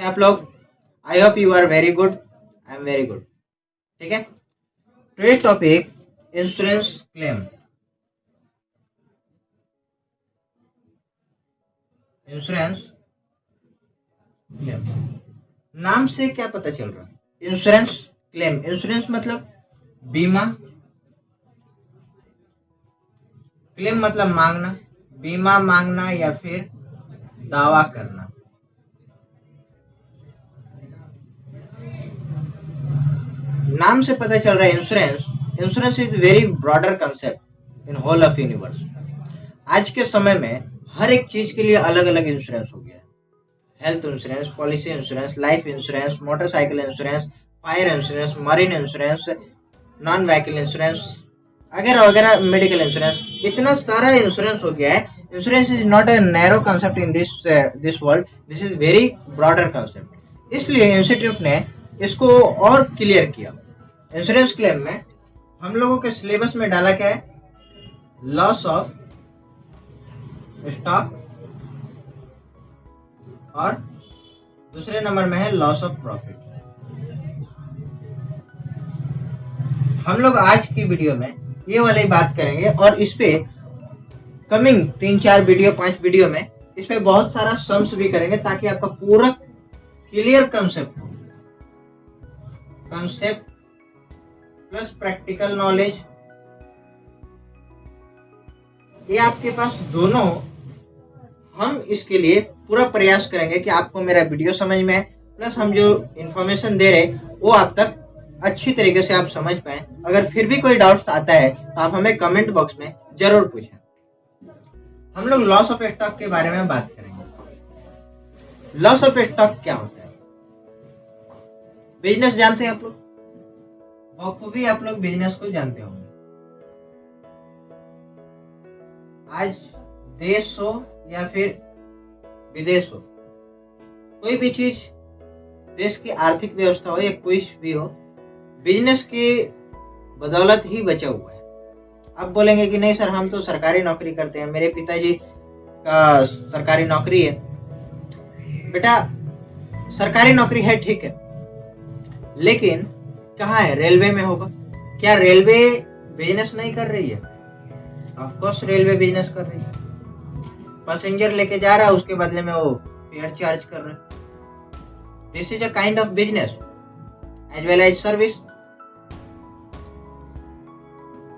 आप लोग? I hope you are very good, I am very good. ठीक है, today's topic insurance claim. Insurance claim, नाम से क्या पता चल रहा है? इंश्योरेंस क्लेम, इंश्योरेंस मतलब बीमा, क्लेम मतलब मांगना, बीमा मांगना या फिर दावा करना। नाम से पता चल रहा है insurance. Insurance is very broader concept in whole of universe. आज के समय में हर एक चीज के लिए अलग अलग इंश्योरेंस हो गया है। Health insurance, policy insurance, life insurance, motorcycle insurance, fire insurance, marine insurance, non vehicle insurance वगैरह वगैरह, मेडिकल इंश्योरेंस, इतना सारा इंश्योरेंस हो गया है। Insurance is not a narrow concept in this world, this is very broader concept. इसलिए institute ने इसको और क्लियर किया। इंश्योरेंस क्लेम में हम लोगों के सिलेबस में डाला क्या है? लॉस ऑफ स्टॉक और दूसरे नंबर में है लॉस ऑफ प्रॉफिट। हम लोग आज की वीडियो में ये वाली बात करेंगे और इस पे कमिंग 3-4 वीडियो 5 वीडियो में इस पे बहुत सारा सम्स भी करेंगे ताकि आपका पूरा क्लियर कंसेप्ट हो। कंसेप्ट प्लस प्रैक्टिकल नॉलेज, ये आपके पास दोनों। हम इसके लिए पूरा प्रयास करेंगे कि आपको मेरा वीडियो समझ में आए, प्लस हम जो इन्फॉर्मेशन दे रहे वो आप तक अच्छी तरीके से आप समझ पाए। अगर फिर भी कोई डाउट्स आता है तो आप हमें कमेंट बॉक्स में जरूर पूछें। हम लोग लॉस ऑफ स्टॉक के बारे में बात करेंगे। लॉस ऑफ स्टॉक क्या होता है? बिजनेस जानते हैं आप लोग, बखूबी आप लोग बिजनेस को जानते होंगे। आज देश हो या फिर विदेश हो, कोई भी चीज, देश की आर्थिक व्यवस्था हो या कोई भी हो, बिजनेस की बदौलत ही बचा हुआ है। अब बोलेंगे कि नहीं सर, हम तो सरकारी नौकरी करते हैं, मेरे पिताजी का सरकारी नौकरी है। बेटा, सरकारी नौकरी है ठीक है, लेकिन कहाँ है? रेलवे में होगा। क्या रेलवे बिजनेस नहीं कर रही है? ऑफ कोर्स रेलवे बिजनेस कर रही है। पैसेंजर लेके जा रहा है, उसके बदले में वो फेयर चार्ज कर रहा है। This is a kind of business as well as service.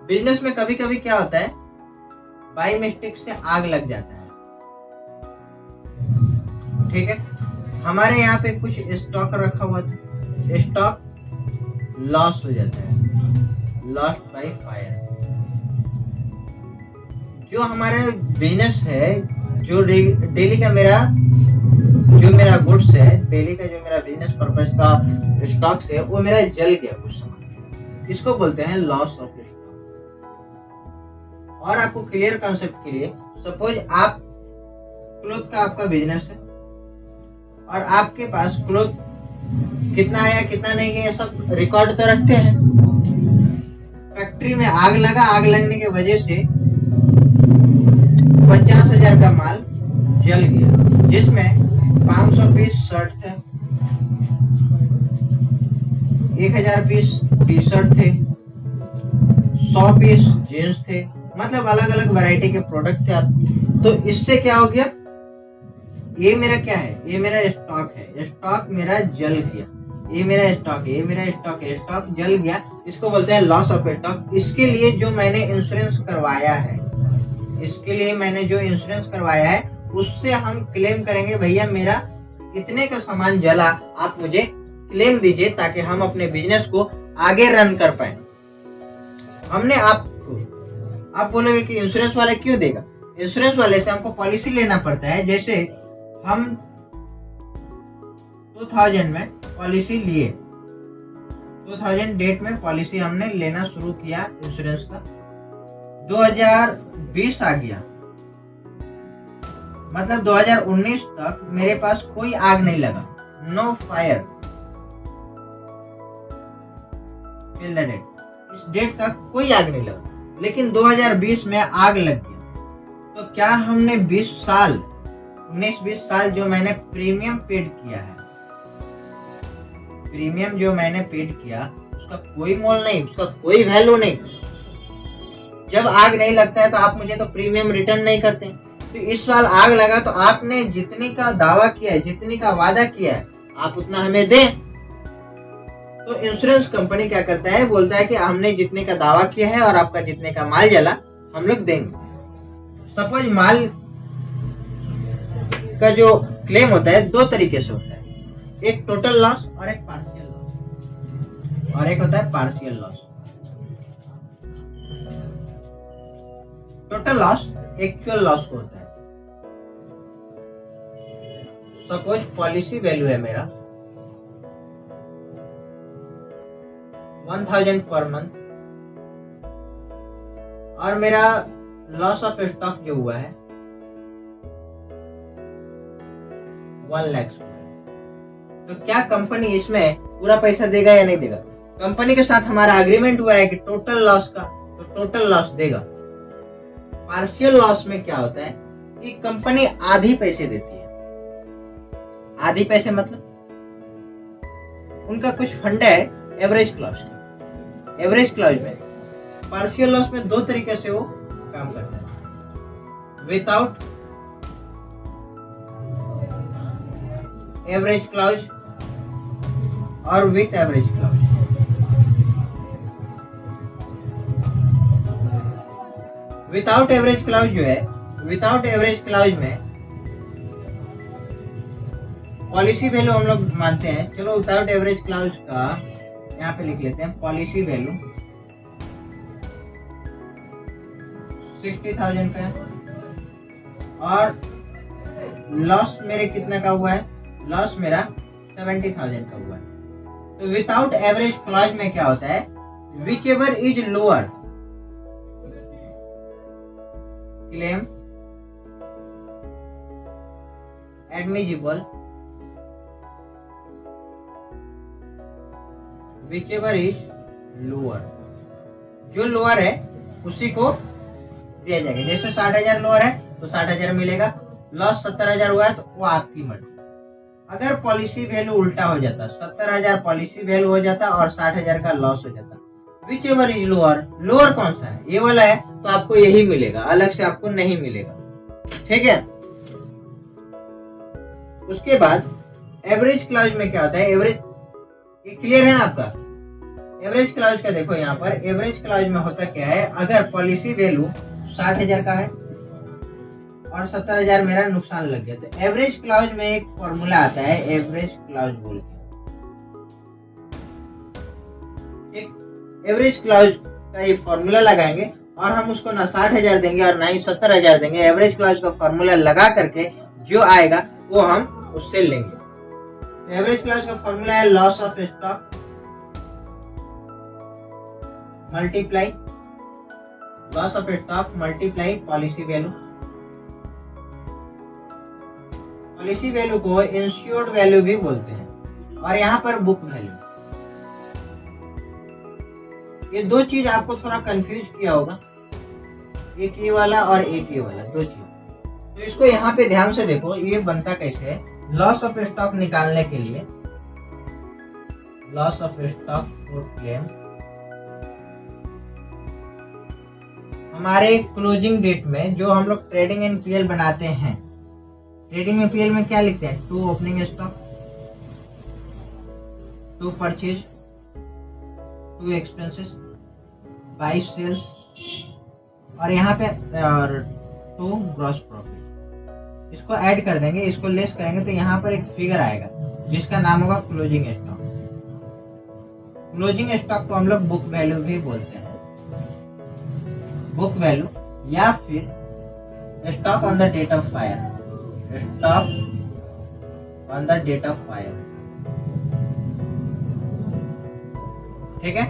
Business में कभी कभी क्या होता है, बाई मिस्टेक से आग लग जाता है। ठीक है, हमारे यहाँ पे कुछ स्टॉक रखा हुआ था, स्टॉक लॉस हो जाता है, लॉस्ट बाय फायर। जो हमारा बिजनेस है, जो डेली का मेरा गुड्स है, डेली का जो मेरा बिजनेस पर्पस का स्टॉक्स है, वो मेरा जल गया कुछ समय, इसको बोलते हैं लॉस ऑफ स्टॉक। और आपको क्लियर कंसेप्ट के लिए, सपोज आप क्लोथ का आपका बिजनेस है और आपके पास क्लोथ कितना आया कितना नहीं गया सब रिकॉर्ड तो रखते हैं। फैक्ट्री में आग लगा, आग लगने की वजह से 50,000 का माल जल गया, जिसमें 500 पीस शर्ट थे, 1000 पीस टी शर्ट थे, 100 पीस जींस थे, मतलब अलग अलग वैरायटी के प्रोडक्ट थे। तो इससे क्या हो गया? ये मेरा क्या है? ये मेरा स्टॉक है, स्टॉक मेरा जल गया। ये मेरा स्टॉक है, ये मेरा स्टॉक है, स्टॉक जल गया, इसको बोलते हैं लॉस ऑफ स्टॉक। इसके लिए जो मैंने इंश्योरेंस करवाया है, इसके लिए मैंने जो इंश्योरेंस करवाया है, उससे हम क्लेम करेंगे, भैया मेरा इतने का सामान जला, आप मुझे क्लेम दीजिए ताकि हम अपने बिजनेस को आगे रन कर पाए। हमने आपको, आप बोलोगे कि इंश्योरेंस वाले क्यों देगा? इंश्योरेंस वाले से हमको पॉलिसी लेना पड़ता है। जैसे हम 2000 में पॉलिसी लिए, 2000 डेट में पॉलिसी हमने लेना शुरू किया इंश्योरेंस का, 2020 आ गया, मतलब 2019 तक मेरे पास कोई आग नहीं लगा, no fire till the date. इस डेट तक कोई आग नहीं लगा, लेकिन 2020 में आग लग गया। तो क्या हमने 19-20 साल जो मैंने प्रीमियम पेड किया है, प्रीमियम जो मैंने पेड किया उसका कोई मोल नहीं, उसका कोई वैल्यू नहीं। जब आग नहीं लगता है तो आप मुझे तो प्रीमियम रिटर्न नहीं करते। तो इस साल आग लगा तो आपने जितने का दावा किया है, जितने का वादा किया है, आप उतना हमें दें। तो इंश्योरेंस कंपनी क्या करता है, बोलता है कि हमने जितने का दावा किया है और आपका जितने का माल जला हम लोग देंगे। सपोज माल का जो क्लेम होता है दो तरीके से होता है, एक टोटल लॉस और एक पार्शियल लॉस, और एक होता है partial loss. Total loss actual loss को होता है। सपोज पॉलिसी वैल्यू है मेरा 1000 पर मंथ और मेरा लॉस ऑफ स्टॉक जो हुआ है 1 लाख। तो क्या कंपनी इसमें पूरा पैसा देगा या नहीं देगा? कंपनी के साथ हमारा एग्रीमेंट हुआ है कि टोटल लॉस का तो टोटल लॉस देगा। पार्शियल लॉस में क्या होता है कि कंपनी आधी पैसे देती है। आधी पैसे मतलब उनका कुछ फंड है एवरेज क्लॉज। एवरेज क्लॉज में पार्शियल लॉस में दो तरीके से वो काम करता है, विदाउट एवरेज क्लॉज और with average clause. Without average clause जो है, विदाउट एवरेज क्लॉज में पॉलिसी वैल्यू हम लोग मानते हैं। चलो विदाउट एवरेज क्लॉज का यहाँ पे लिख लेते हैं, पॉलिसी वैल्यू 60,000 का है और लॉस मेरे कितना का हुआ है, लॉस मेरा 70,000 का हुआ है। तो विदाउट एवरेज क्लॉज में क्या होता है, which ever is lower claim admissible which ever is lower, जो लोअर है उसी को दिया जाएगा। जैसे 60,000 लोअर है तो 60,000 मिलेगा, लॉस 70,000 हुआ है तो वो आपकी मर्जी। अगर पॉलिसी वैल्यू उल्टा हो जाता, 70,000 पॉलिसी वैल्यू हो जाता और 60,000 का लॉस हो जाता, which ever is lower, lower कौन सा है, ये वाला है तो आपको यही मिलेगा, अलग से आपको नहीं मिलेगा। ठीक है। उसके बाद एवरेज क्लॉज में क्या होता है, एवरेज, ये क्लियर है ना आपका? एवरेज क्लॉज का देखो यहाँ पर, एवरेज क्लॉज में होता क्या है, अगर पॉलिसी वैल्यू 60,000 का है और 70,000 मेरा नुकसान लग गया, तो एवरेज क्लॉज में एक फॉर्मूला आता है, एवरेज क्लॉज बोल के। एक एवरेज क्लॉज का ये फॉर्मूला लगाएंगे और हम उसको ना 60,000 देंगे और ना ही 70,000 देंगे। एवरेज क्लॉज का फॉर्मूला लगा करके जो आएगा वो हम उससे लेंगे। एवरेज क्लॉज का फॉर्मूला है loss of stock multiply loss of stock multiply policy value. Policy value को इंश्योर्ड वैल्यू भी बोलते हैं और यहाँ पर बुक वैल्यू। ये दो चीज आपको थोड़ा कंफ्यूज किया होगा, एक ये वाला और एक ये वाला, दो चीज। तो इसको यहाँ पे ध्यान से देखो, ये बनता कैसे है। लॉस ऑफ स्टॉक निकालने के लिए loss of stock for claim हमारे क्लोजिंग डेट में जो हम लोग ट्रेडिंग एंड पीएल बनाते हैं, ट्रेडिंग एंड पीएल में क्या लिखते हैं, to opening stock, to purchase, to expenses, 22 sales और यहाँ पे और 2 ग्रॉस प्रॉफिट। इसको ऐड कर देंगे, इसको लेस करेंगे तो यहाँ पर एक फिगर आएगा जिसका नाम होगा क्लोजिंग स्टॉक। क्लोजिंग स्टॉक को हम लोग बुक वैल्यू भी बोलते हैं, बुक वैल्यू या फिर stock on the date of fire, stock on the date of fire. ठीक है,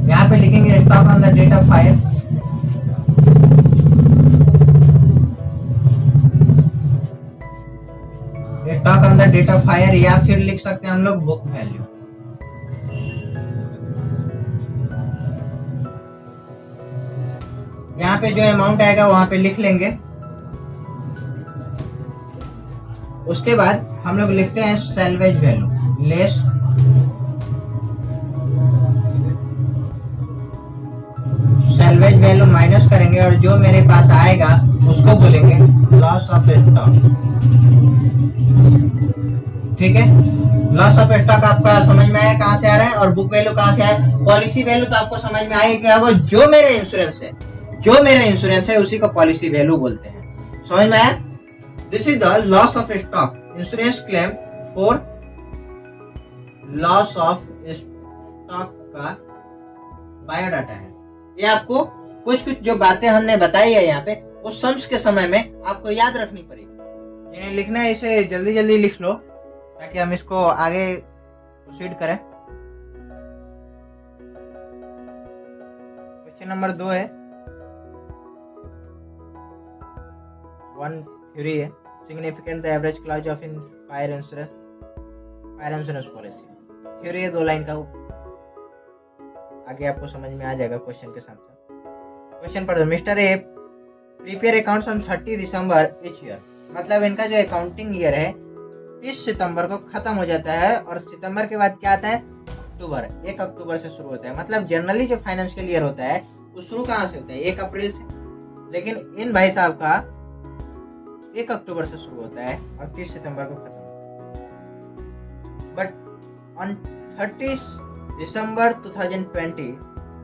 यहाँ पे लिखेंगे stock on the date of fire. Stock on the date of fire या फिर लिख सकते हैं हम लोग बुक वैल्यू। यहाँ पे जो अमाउंट आएगा वहां पे लिख लेंगे। उसके बाद हम लोग लिखते हैं salvage value. Less salvage value minus करेंगे और जो मेरे पास आएगा उसको बोलेंगे लॉस ऑफ स्टॉक। ठीक है, लॉस ऑफ स्टॉक आपका समझ में आया कहां से आ रहा है, और बुक वैल्यू कहां से आया। पॉलिसी वैल्यू तो आपको समझ में आएगी क्या, वो जो मेरा इंश्योरेंस है उसी को पॉलिसी वैल्यू बोलते हैं। समझ में आया। This is the loss of stock insurance claim for loss of stock का बायोडाटा है। ये आपको कुछ जो बातें हमने बताई है यहाँ पे वो सम्स के समय में आपको याद रखनी पड़ेगी। जिन्हें लिखना है इसे जल्दी जल्दी लिख लो ताकि हम इसको आगे प्रोसीड करें। क्वेश्चन नंबर 2 है, 1 थ्योरी है, significant the average clause of in fire insurance policy. Theory है 2 लाइन का, आगे आपको समझ में आ जाएगा क्वेश्चन के साथ साथ। क्वेश्चन पढ़ो। Mister A prepare accounts on 30 December each year. मतलब इनका जो अकाउंटिंग ईयर है 30 सितंबर को खत्म हो जाता है और सितंबर के बाद क्या आता है, अक्टूबर। 1 अक्टूबर से शुरू होता है। मतलब जनरली जो फाइनेंशियल ईयर होता है वो शुरू कहाँ से होता है, 1 अप्रैल से, लेकिन इन भाई साहब का 1 अक्टूबर से शुरू होता है और 30 सितंबर को खत्म होता है। But on 30 December 2020,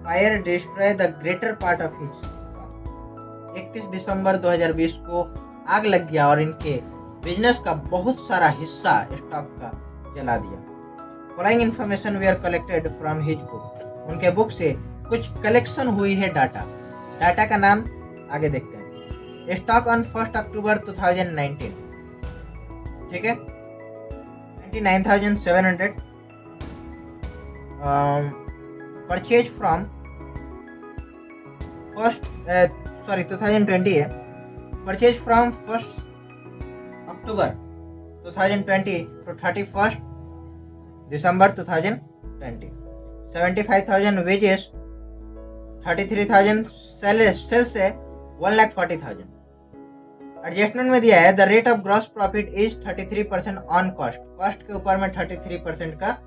fire destroyed the greater part of his stock. 31 December 2020 को आग लग गया और इनके बिजनेस का बहुत सारा हिस्सा स्टॉक का जला दिया। Following information were collected from his book. उनके बुक से कुछ कलेक्शन हुई है डाटा का नाम आगे देखते हैं। स्टॉक ऑन 1 अक्टूबर 2019, ठीक है, 29,700। परचेज फ्रॉम 2020 है, purchase from 1 October 2020 to 31 December 2020। 75,000 wages, 33,000 sales है, 1,40,000। एडजस्टमेंट में दिया है the rate of gross profit is 33% on cost के ऊपर में 33% का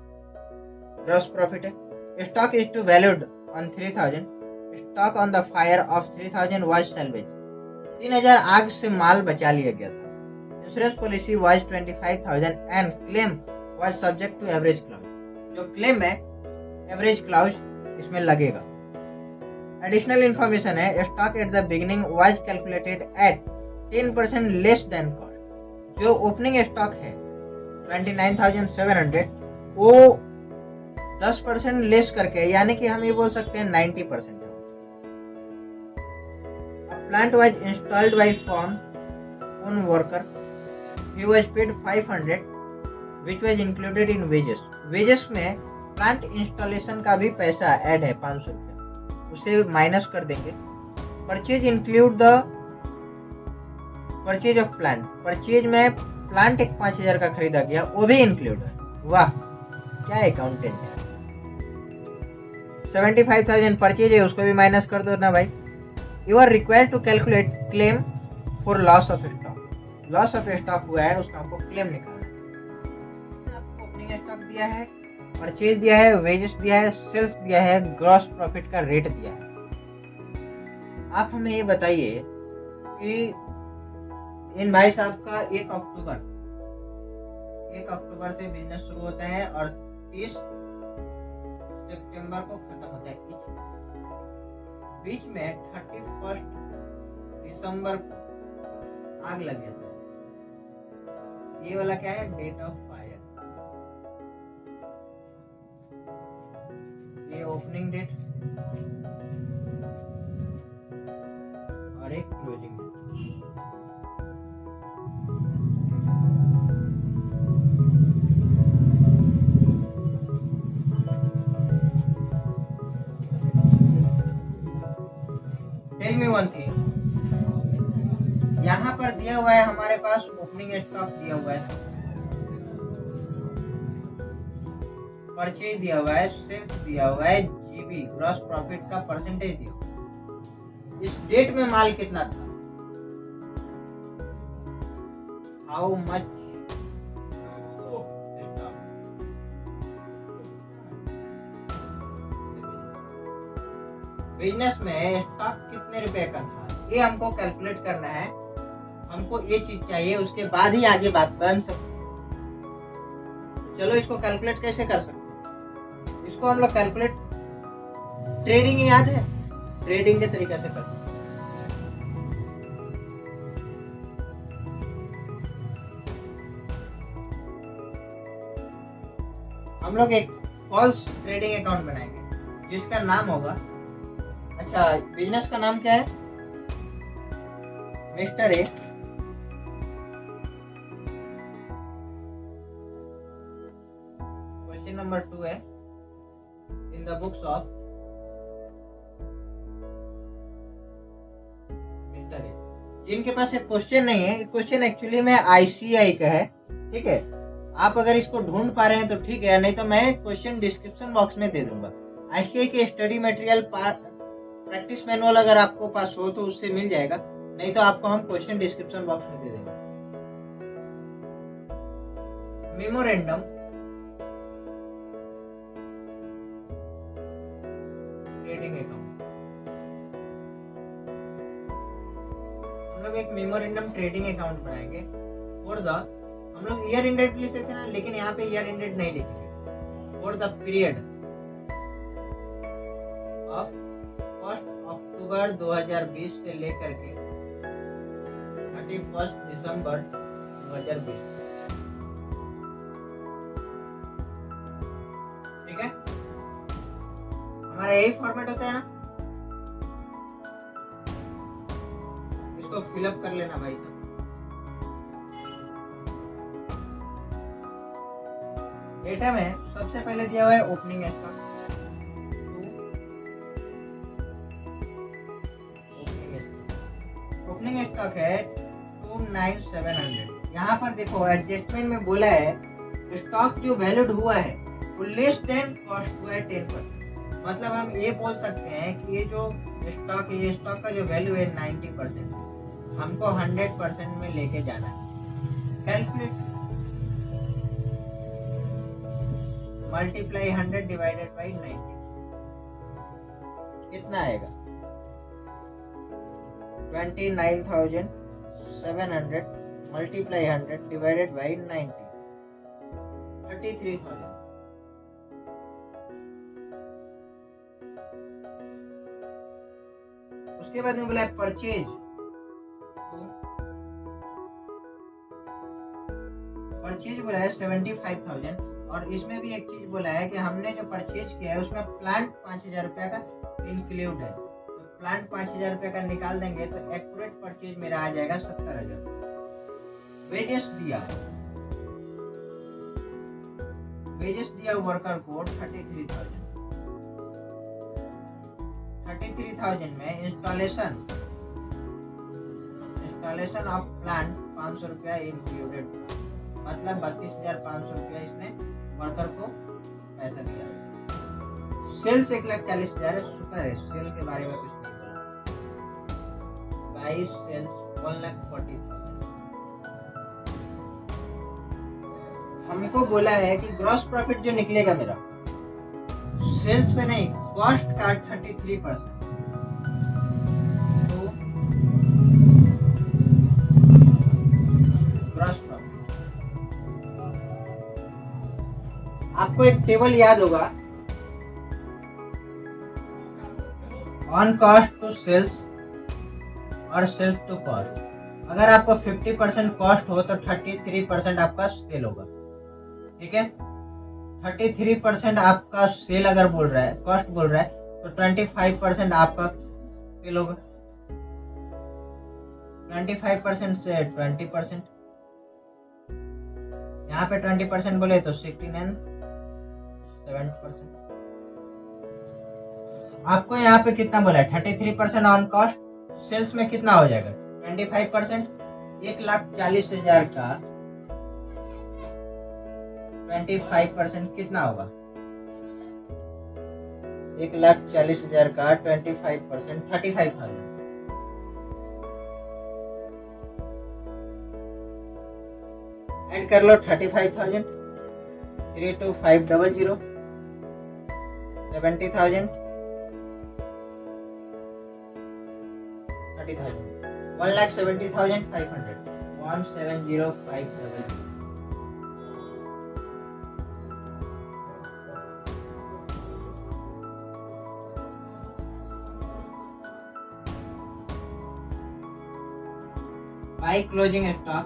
ग्रॉस प्रॉफिट है। Stock is to valued on 3,000। Stock on the fire of 3,000 was salvage. 3,000 आग से माल बचा लिया गया था। Insurance policy was 25,000 and claim was subject to average clause. जो क्लेम है एवरेज क्लाउज इसमें लगेगा। एडिशनल इंफॉर्मेशन है stock at the beginning was calculated at 10% less than cost. जो ओपनिंग स्टॉक है 29,700 वो 10% लेस करके, यानी कि हम ये बोल सकते हैं 90%। Plant was installed by firm own worker, he was paid 500 which was included in wages. Wages में प्लांट इंस्टॉलेशन का भी पैसा ऐड है 500 रुपये, उसे माइनस कर देंगे। Purchase include the purchase of plant. Purchase में प्लांट एक 5,000 का खरीदा गया, वो भी इंक्लूड है। वाह क्या अकाउंटेंट है। 75,000 परचेज है, उसको भी माइनस कर दो ना भाई। You are required to calculate claim for loss of stock. Loss of stock हुआ है उसका हमको क्लेम निकालना है। आपको ओपनिंग स्टॉक दिया है, परचेज दिया है, वेजेस दिया है, सेल्स दिया है, ग्रॉस प्रॉफिट का रेट दिया है। आप हमें ये बताइए कि इन भाई साहब का 1 अक्टूबर से बिजनेस शुरू होता है और 30 सितंबर को खत्म होता है। बीच में 31 दिसंबर को आग लग जाता है। ये वाला क्या है, डेट ऑफ फायर। ये ओपनिंग डेट और एक closing date. Tell me one thing, यहाँ पर दिया हुआ है हमारे पास ओपनिंग स्टॉक दिया हुआ है, परचेज दिया हुआ है, सेल्स दिया हुआ है, जीबी ग्रॉस प्रॉफिट का परसेंटेज दिया हुआ है। इस डेट में माल कितना था, हाउ मच स्टॉक, बिजनेस में स्टॉक कितने रुपए का था, ये हमको कैलकुलेट करना है। हमको ये चीज चाहिए, उसके बाद ही आगे बात बन सकती है। चलो इसको कैलकुलेट कैसे कर सकते हैं, इसको हम लोग कैलकुलेट ट्रेडिंग याद है, ट्रेडिंग के तरीके से करते हैं। हम लोग एक फॉल्स ट्रेडिंग अकाउंट बनाएंगे जिसका नाम होगा, अच्छा बिजनेस का नाम क्या है, मिस्टर ए। क्वेश्चन नंबर 2 है, in the books of mister A. जिनके पास एक क्वेश्चन नहीं है, क्वेश्चन एक्चुअली में आईसीआई का है, ठीक है। आप अगर इसको ढूंढ पा रहे हैं तो ठीक है, नहीं तो मैं क्वेश्चन डिस्क्रिप्शन बॉक्स में दे दूंगा। आईसीआई के स्टडी मटेरियल प्रैक्टिस मैनुअल अगर आपको पास हो तो उससे मिल जाएगा, नहीं तो आपको हम क्वेश्चन डिस्क्रिप्शन बॉक्स में दे देंगे। मेमोरेंडम ट्रेडिंग अकाउंट, हम लोग एक मेमोरेंडम ट्रेडिंग अकाउंट बनाएंगे फॉर द, हम लोग ईयर एंडेड लिखते थे ना, लेकिन यहाँ पे ईयर एंडेड नहीं लिखेंगे, for the period of 1 October 2020 से लेकर के 31 दिसंबर 2020, ठीक है। हमारा यही फॉर्मेट होता है ना, इसको फिलअप कर लेना भाई साहब। डेटा में सबसे पहले दिया हुआ है ओपनिंग स्टॉक, ओपनिंग स्टॉक है 29,700। यहाँ पर देखो एडजस्टमेंट में बोला है स्टॉक जो वैल्यूड हुआ है वो लेस देन कॉस्ट हुआ है 10%। मतलब हम ये बोल सकते हैं कि ये जो स्टॉक है, ये स्टॉक का जो वैल्यू है 90%, हमको 100% में लेके जाना है। कैलकुलेट, मल्टीप्लाई 100 डिवाइडेड बाई 90, कितना आएगा 29,700 मल्टीप्लाई 100 डिवाइडेड बाई 90, 33,000। उसके बाद में बोला है परचेज, परचेज बोला है 75,000, और इसमें भी एक चीज बोला है कि हमने जो परचेज किया है उसमें प्लांट 5,000 रुपया का इंक्लूड है, तो प्लांट 5,000 रुपया का निकाल देंगे तो एक्यूरेट परचेज मेरा आ जाएगा 70,000। वेजेस दिया, वेजेस दिया वर्कर को 33,000 में इंस्टॉलेशन ऑफ प्लांट 500 रुपया इंक्लूडेड, मतलब 32,500 रुपया इसने वर्कर को पैसा दिया। सेल्स 1,40,000, सुपर है, सेल के बारे में कुछ नहीं बोला। By sales 1,40,000। हमको बोला है कि ग्रॉस प्रॉफिट जो निकलेगा मेरा सेल्स पे नहीं, कॉस्ट का 33%, तो ग्रॉस प्रॉफिट। आपको एक टेबल याद होगा, ऑन कॉस्ट टू सेल्स और सेल्स टू कॉस्ट। अगर आपको 50% कॉस्ट हो तो 33% आपका सेल होगा, ठीक है। 33% आपका सेल अगर बोल रहा है, कॉस्ट बोल रहा है, तो 25% आपका सेल होगा। 25% से 20%, यहाँ पे 20% बोले तो 16 and 7%। आपको यहाँ पे कितना बोला है, 33% ऑन कॉस्ट, सेल्स में कितना हो जाएगा 25%, 1,40,000 का 25% कितना होगा, 1,40,000 का 25% 35,000। ऐड कर लो 35,000, 32500, 70,000, 30,000, 1,70,500, 170,500. By closing stock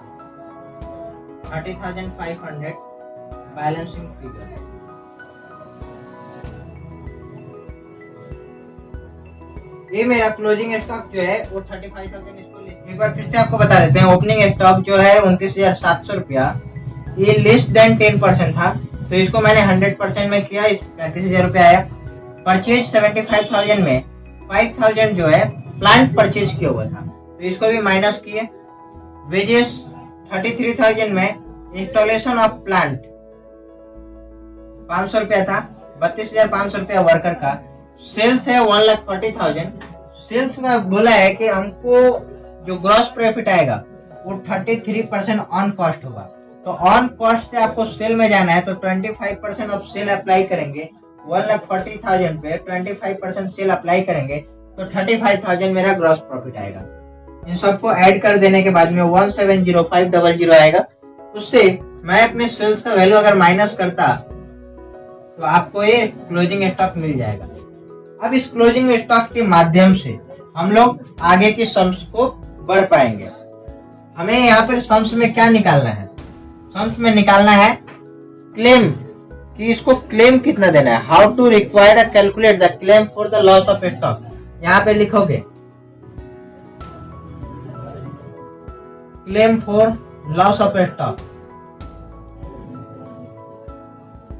30,500, balancing figure. ये मेरा क्लोजिंग स्टॉक जो है वो 35,000, इसको एक बार फिर से आपको बता देते हैं। ओपनिंग स्टॉक जो है 29,700 रुपया, ये लेस देन 10% था, तो इसको मैंने 100% में किया, 35,000 रुपया आया। परचेज 75,000 में 5,000 जो है प्लांट परचेज किया हुआ था, तो इसको भी माइनस किए। वेजेस 33,000 में इंस्टॉलेशन ऑफ प्लांट 500 रुपया था, 32,500 रुपया वर्कर का। सेल्स है 1,40,000। सेल्स का बोला है कि हमको जो ग्रॉस प्रॉफिट आएगा वो 33% ऑन कॉस्ट होगा, तो ऑन कॉस्ट से आपको सेल में जाना है, तो 25% ऑफ सेल अप्लाई करेंगे। 1,40,000 पे 25% सेल अप्लाई करेंगे तो 35,000 मेरा ग्रॉस प्रॉफिट आएगा। इन सबको ऐड कर देने के बाद में 1,70,500 आएगा। उससे मैं अपने सेल्स का वैल्यू अगर माइनस करता तो आपको ये क्लोजिंग स्टॉक मिल जाएगा। अब इस क्लोजिंग स्टॉक के माध्यम से हम लोग आगे की सम्स को बढ़ पाएंगे। हमें यहाँ पर सम्स में क्या निकालना है? सम्स में निकालना है क्लेम, कि इसको क्लेम कितना देना है। How to require calculate the claim for the loss of stock. यहाँ पे लिखोगे claim for loss of stock,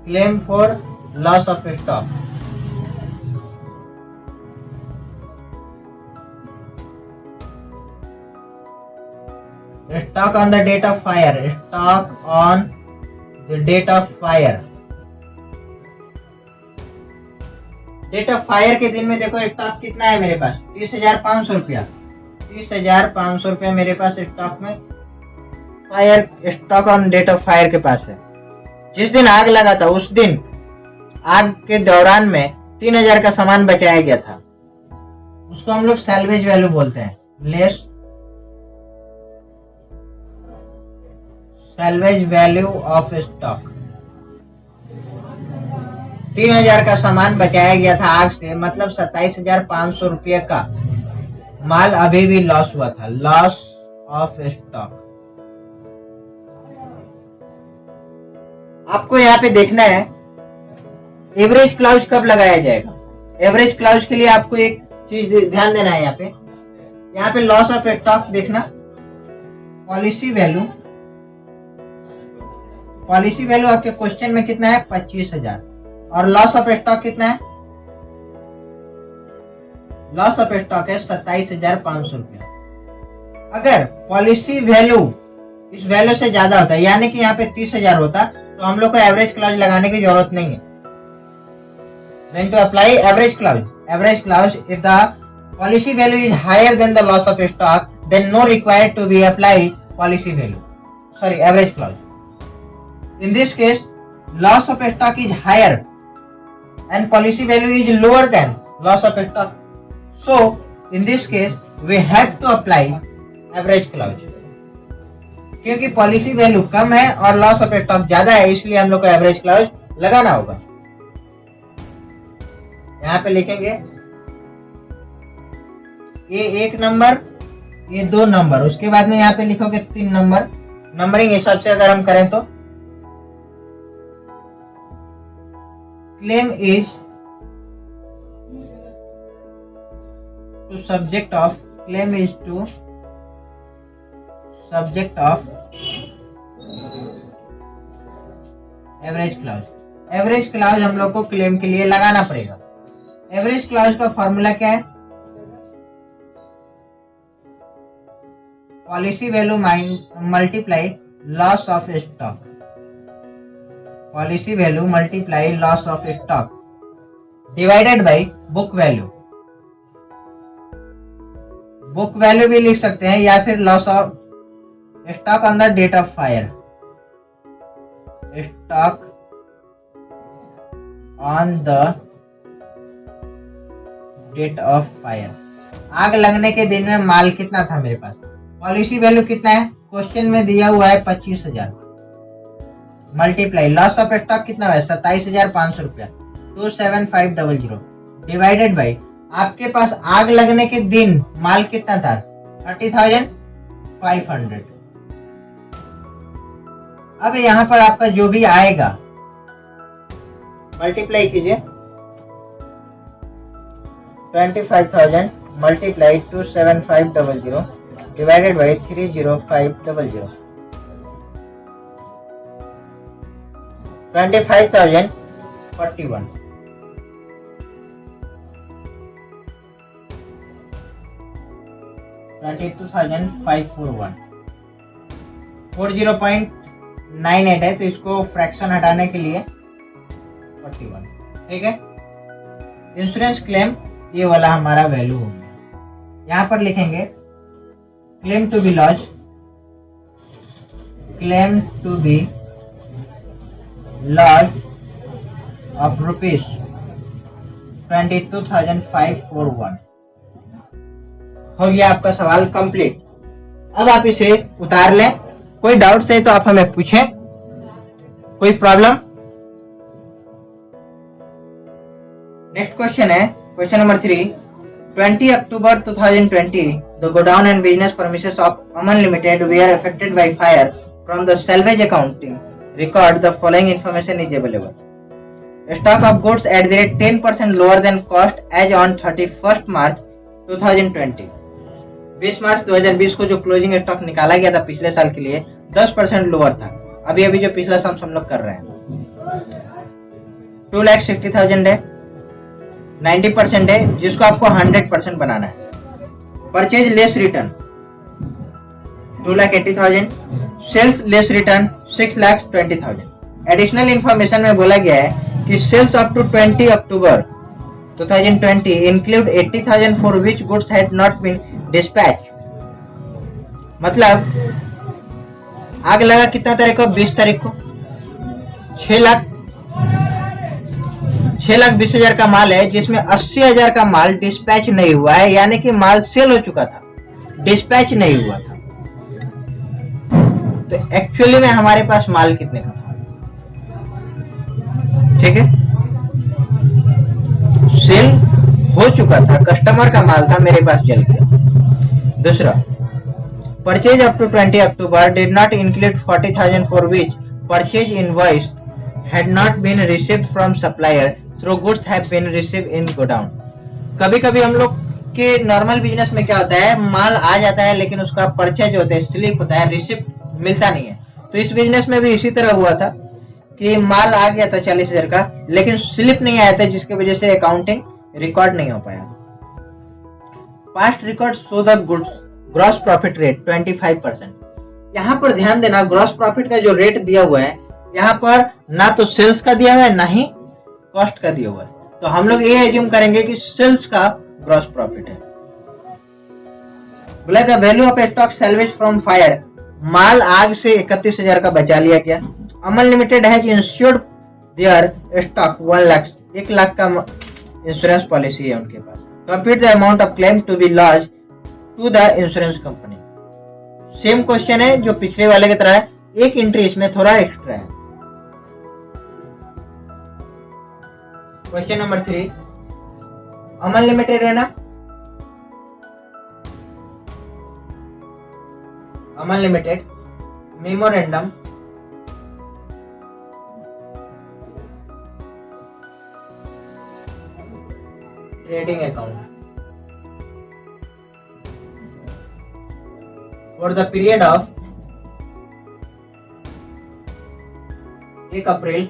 claim for loss of stock. Stock on the date of fire, stock on the date of fire. Date of fire के दिन में देखो stock कितना है मेरे पास, 30,500 रुपया। 30,500 रुपया मेरे पास स्टॉक में fire, stock on date of fire के पास है। जिस दिन आग लगा था उस दिन आग के दौरान में 3,000 का सामान बचाया गया था, उसको हम लोग सैल्वेज वैल्यू बोलते हैं। Less salvage value of stock. 3,000 का सामान बचाया गया था आग से, मतलब 27,500 रुपये का माल अभी भी लॉस हुआ था, लॉस ऑफ स्टॉक। आपको यहाँ पे देखना है एवरेज क्लाउज कब लगाया जाएगा। एवरेज क्लाउज के लिए आपको एक चीज ध्यान देना है। यहाँ पे लॉस ऑफ स्टॉक देखना, पॉलिसी वैल्यू। पॉलिसी वैल्यू आपके क्वेश्चन में कितना है, 25,000, और लॉस ऑफ स्टॉक कितना है, लॉस ऑफ स्टॉक है 27,500 रुपया। अगर पॉलिसी वैल्यू इस वैल्यू से ज्यादा होता है, यानी कि यहाँ पे 30,000 होता, तो हम लोग को एवरेज क्लाउज लगाने की जरूरत नहीं है। When to apply average clause? Average clause, if the policy value is higher than the loss of stock, then no required to be applied policy value. Sorry, average clause. In this case, loss of stock is higher and policy value is lower than loss of stock. So, in this case, we have to apply average clause. क्योंकि policy value कम है और loss of stock ज्यादा है, इसलिए हम लोग को average clause लगाना होगा। यहाँ पे लिखेंगे ये 1 नंबर, ये 2 नंबर, उसके बाद में यहाँ पे लिखोगे 3 नंबर। नंबरिंग हिसाब से अगर हम करें तो claim is to subject of, claim is to subject of average clause. Average clause हम लोग को क्लेम के लिए लगाना पड़ेगा। एवरेज क्लाउज का फॉर्मूला क्या है, policy value multiply loss of stock, policy value multiply loss of stock divided by book value. Book value भी लिख सकते हैं या फिर loss of stock on the date of fire, stock on the date of fire. आग लगने के दिन में माल कितना था मेरे पास, पॉलिसी वैल्यू कितना है, क्वेश्चन में दिया हुआ है 25,000, मल्टीप्लाई लॉस ऑफ स्टॉक कितना है 27,500 रुपया 27500 डिवाइडेड बाई आपके पास आग लगने के दिन माल कितना था 30,500। अब यहाँ पर आपका जो भी आएगा मल्टीप्लाई कीजिए, 25,000 मल्टीप्लाई 27500 डिवाइडेड बाई 30500, 25,041, 22,541, 40.98 है, तो इसको फ्रैक्शन हटाने के लिए 41, ठीक है। इंश्योरेंस क्लेम ये वाला हमारा वैल्यू हो गया। यहाँ पर लिखेंगे claim to be lodge, claim to be lodge of rupees 22,541 हो गया आपका सवाल कंप्लीट। अब आप इसे उतार लें, कोई डाउट है तो आप हमें पूछें, कोई प्रॉब्लम। नेक्स्ट क्वेश्चन है question number 3, 20 October 2020 the godown and business premises of Aman Limited were affected by fire. From the salvage accounting record the following information is available. Stock of goods at the rate 10% lower than cost as on 31st March 2020. 20 मार्च 2020 को जो closing stock निकाला गया था पिछले साल के लिए 10% lower था। अभी जो पिछला सम हम लोग कर रहे हैं 2,60,000 है, 90% है जिसको आपको 100% बनाना है। Purchase less return 2,80,000, sales less return 6,20,000। Additional information में बोला गया है कि sales up to 20 October 2020 include 80,000 for which goods had not been dispatched। मतलब आग लगा कितना तारीख को 20 तारीख को 6,20,000 का माल है जिसमें 80,000 का माल डिस्पैच नहीं हुआ है, यानी कि माल सेल हो चुका था, डिस्पैच नहीं हुआ था। तो एक्चुअली में हमारे पास माल कितने का था, ठीक है, सेल हो चुका था, कस्टमर का माल था, मेरे पास जल गया। दूसरा, purchase up to 20 October did not include 40,000 for which purchase invoice had not been received from supplier through goods have been received in godown। कभी कभी हम लोग के नॉर्मल बिजनेस में क्या होता है, माल आ जाता है लेकिन उसका परचेज होता है, स्लिप होता है, रिसिप्ट मिलता नहीं है। तो इस बिजनेस में भी इसी तरह हुआ था कि माल आ गया था 40,000 का लेकिन स्लिप नहीं आया था, जिसकी वजह से अकाउंटिंग रिकॉर्ड नहीं हो पाया। Past record show the goods gross profit rate 25%। यहाँ पर ध्यान देना, ग्रॉस प्रॉफिट का जो रेट दिया हुआ है यहाँ पर ना तो सेल्स का दिया हुआ है ना ही कॉस्ट का दिया हुआ है, तो हम लोग ये एज्यूम करेंगे कि सेल्स का ग्रॉस प्रॉफिट है। बोला था value of stock salvage from fire, माल आग से 31,000 का बचा लिया गया। Aman limited has insured their stock 1 lakh का इंश्योरेंस पॉलिसी है उनके पास। Compute the amount of claim to be lodge to the insurance company. Same question है जो पिछले वाले की तरह है, एक एंट्री इसमें थोड़ा एक्स्ट्रा है। क्वेश्चन नंबर 3, अमन लिमिटेड है ना, Aman limited memorandum trading account for the period of 1 April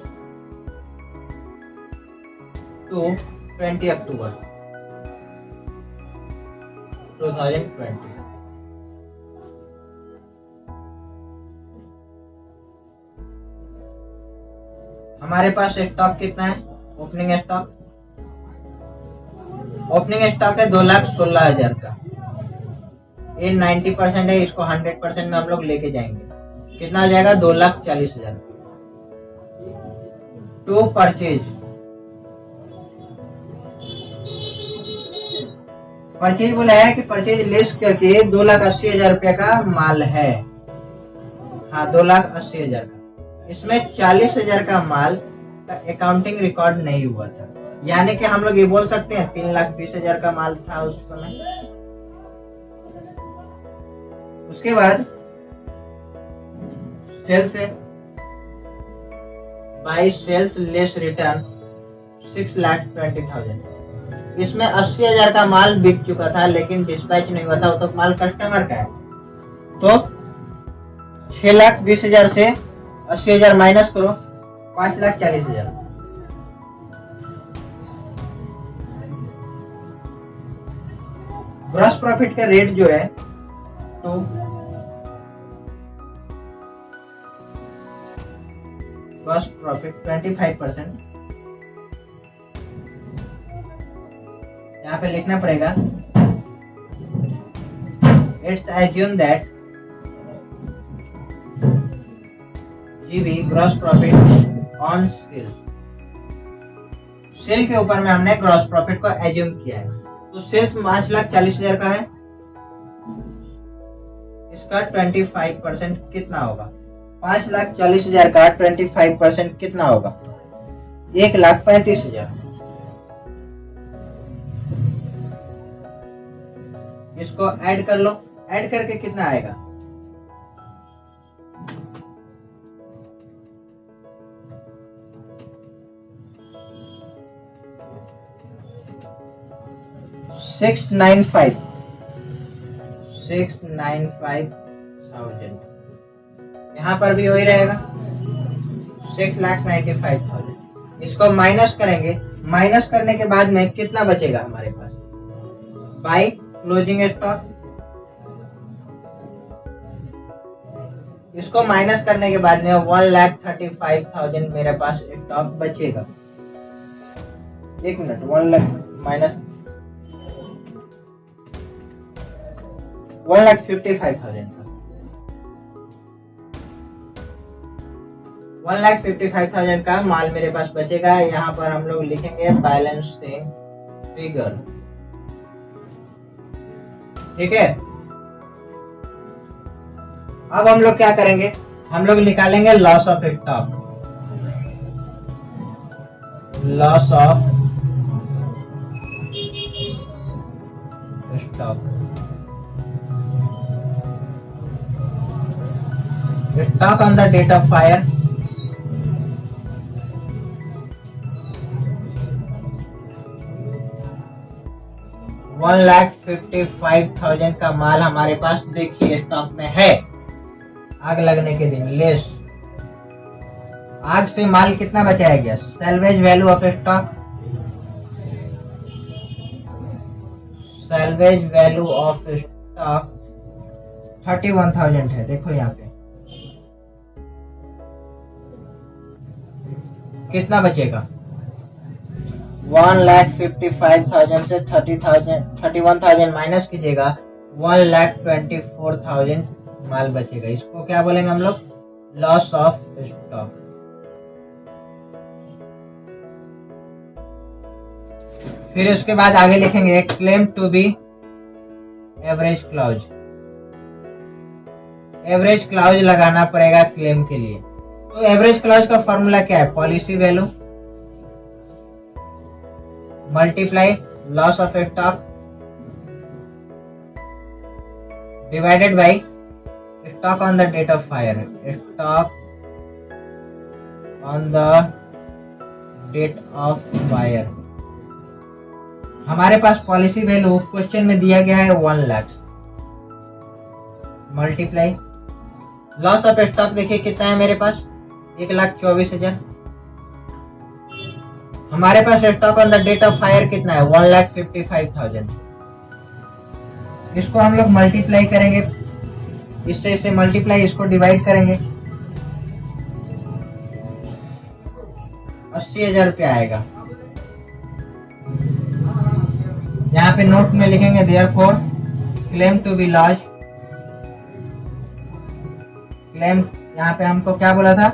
to 20 October 2020। हमारे पास स्टॉक कितना है, ओपनिंग स्टॉक है 2,16,000 का। ये 90% है, इसको 100% में हम लोग लेके जाएंगे, कितना आ जाएगा 2,40,000। टू परचेज परचेज बोला है कि परचेज लिस्ट करके 2,80,000 रुपया का माल है। हाँ, 2,80,000 का। इसमें 40,000 का माल का अकाउंटिंग रिकॉर्ड नहीं हुआ था, यानी कि हम लोग ये बोल सकते हैं 3,20,000 का माल था उस समय। उसके बाद सेल्स है, बाई सेल्स लेस रिटर्न 6,20,000। इसमें 80,000 का माल बिक चुका था लेकिन डिस्पैच नहीं हुआ था, वो तो माल कस्टमर का है। तो 6,20,000 से 80,000 माइनस करो, 5,40,000। ग्रॉस प्रॉफिट का रेट जो है तो ग्रॉस प्रॉफिट 25%। यहाँ पे लिखना पड़ेगा it's assume that GP gross profit on sale. Sale के ऊपर में हमने ग्रॉस प्रॉफिट को एज्यूम किया है। तो सेल्स 5,40,000 का है, इसका 25% कितना होगा? 5,40,000 का 25% कितना होगा? 1,35,000। इसको ऐड कर लो, ऐड करके कितना आएगा? $695,000। यहाँ पर भी वही रहेगा 6,95,000। इसको माइनस करेंगे, माइनस करने के बाद में कितना बचेगा हमारे पास? By closing stock. इसको माइनस करने के बाद में 1,35,000 मेरे पास स्टॉक बचेगा। एक मिनट, 1 लाख माइनस 1,55,000 का 1,55,000 का माल मेरे पास बचेगा। यहाँ पर हम लोग लिखेंगे बैलेंसिंग फिगर। ठीक है, अब हम लोग क्या करेंगे? हम लोग निकालेंगे loss of stock. Loss of stock, stock on the date of fire 1,55,000 का माल हमारे पास देखिए स्टॉक में है। आग लगने के दिन लेस आग से माल कितना बचाया गया? Salvage value of stock, salvage value of stock 31,000 है। देखो यहाँ पे कितना बचेगा? 1,55,000 से 31,000 माइनस कीजिएगा, 1,24,000 माल बचेगा। इसको क्या बोलेंगे हम लोग? Loss of stock. फिर उसके बाद आगे लिखेंगे claim to be average clause. Average clause लगाना पड़ेगा क्लेम के लिए। तो एवरेज क्लॉज का फॉर्मूला क्या है? Policy value multiply loss of stock divided by stock on the date of fire. Stock on the date of fire हमारे पास पॉलिसी वैल्यू क्वेश्चन में दिया गया है 1 lakh multiply loss of stock. देखिए कितना है मेरे पास? 1,24,000। हमारे पास stock on the date of fire कितना है? 1,55,000। इसको हम लोग मल्टीप्लाई करेंगे, इससे इसे मल्टीप्लाई, इसको डिवाइड करेंगे, 80,000 रुपया आएगा। यहाँ पे नोट में लिखेंगे therefore claim to be lodge. Claim, यहाँ पे हमको क्या बोला था?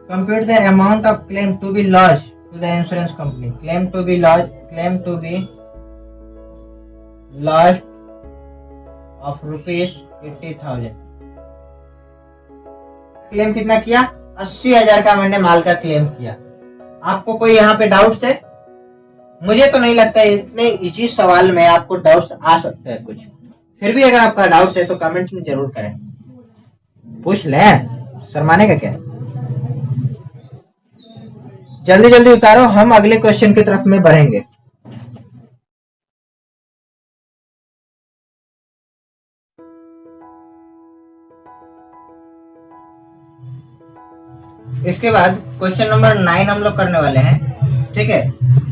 Compute the amount of claim to be lodge to the insurance company. Claim to be lodge, claim to be lost of ₹80,000। Claim कितना किया? 80,000 का मैंने माल का क्लेम किया। आपको कोई यहाँ पे डाउट्स है? मुझे तो नहीं लगता है इतने इजी सवाल में आपको डाउट्स आ सकते हैं कुछ। फिर भी अगर आपका डाउट्स है तो कमेंट में जरूर करें, पूछ लें, शर्माने का क्या है। जल्दी जल्दी उतारो, हम अगले क्वेश्चन की तरफ में बढ़ेंगे। इसके बाद क्वेश्चन नंबर 9 हम लोग करने वाले हैं, ठीक है।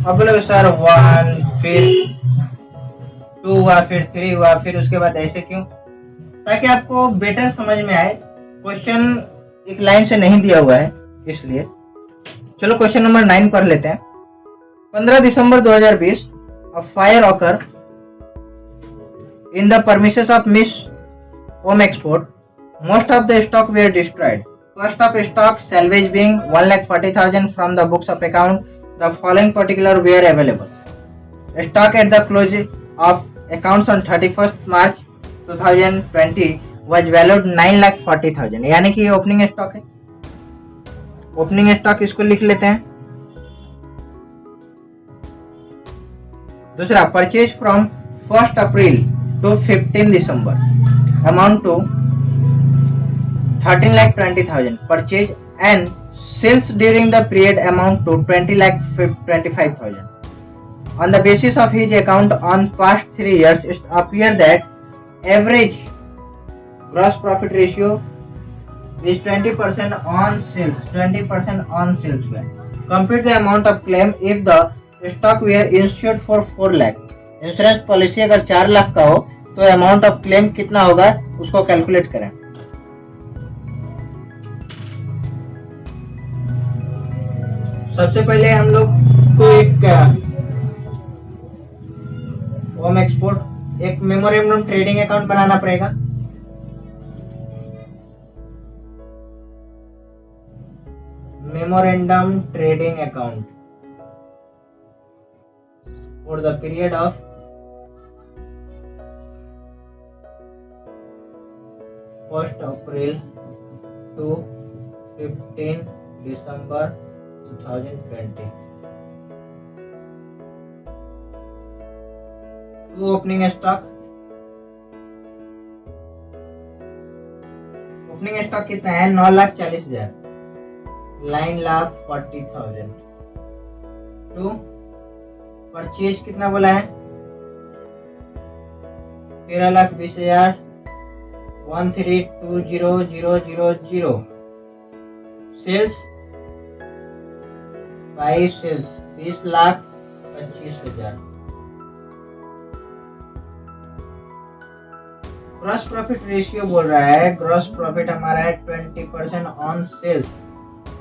अब बोलोगे सर 1 फिर 2 हुआ, फिर 3 हुआ, फिर उसके बाद ऐसे क्यों? ताकि आपको बेटर समझ में आए। क्वेश्चन एक लाइन से नहीं दिया हुआ है इसलिए। चलो क्वेश्चन नंबर 9 पढ़ लेते हैं। 15 दिसंबर 2020 a fire occur in the premises of Miss Home Export. Most of the stock were destroyed. Cost of stock salvage being 1,40,000 from the books of account. The following particulars were available. Stock at the close of accounts on 31st March 2020 was valued 9,40,000। यानी कि ये opening stock है। Opening stock इसको लिख लेते हैं। दूसरा, purchase from 1 April to 15 December amount to 13,20,000। Purchase and sales during the period amount to 20,25,000। On the basis of his account on past 3 years, it appears that average gross profit ratio is 20% on sales। 20% on sales हुआ। Compute the amount of claim if the stock were insured for 4 lakh। Insurance policy अगर 4 लाख का हो तो amount of claim कितना होगा उसको calculate करें। सबसे पहले हम लोग को एक होम एक्सपोर्ट एक मेमोरेंडम ट्रेडिंग अकाउंट बनाना पड़ेगा। Memorandum trading account for the period of 1st April to 15 December 2020। To opening stock. Opening stock कितना है? 9,40,000। 9,40,000 टू परचेज कितना बोला है? 13,20,000। 13,20,000। Sales by sales 20,25,000। Gross profit ratio बोल रहा है, ग्रॉस प्रॉफिट हमारा है 20% ऑन सेल्स।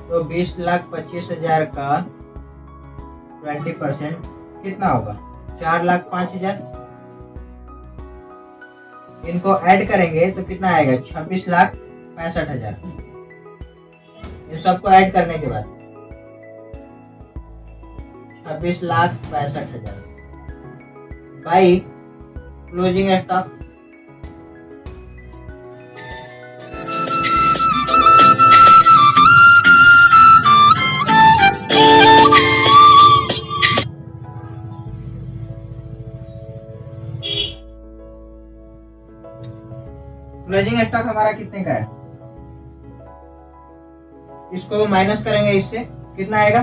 तो 20,25,000 का 20% कितना होगा? 4,05,000। इनको ऐड करेंगे तो कितना आएगा? 26,65,000। इन सबको ऐड करने के बाद 26,65,000 by closing stock. Closing stock हमारा कितने का है? इसको माइनस करेंगे इससे, कितना आएगा?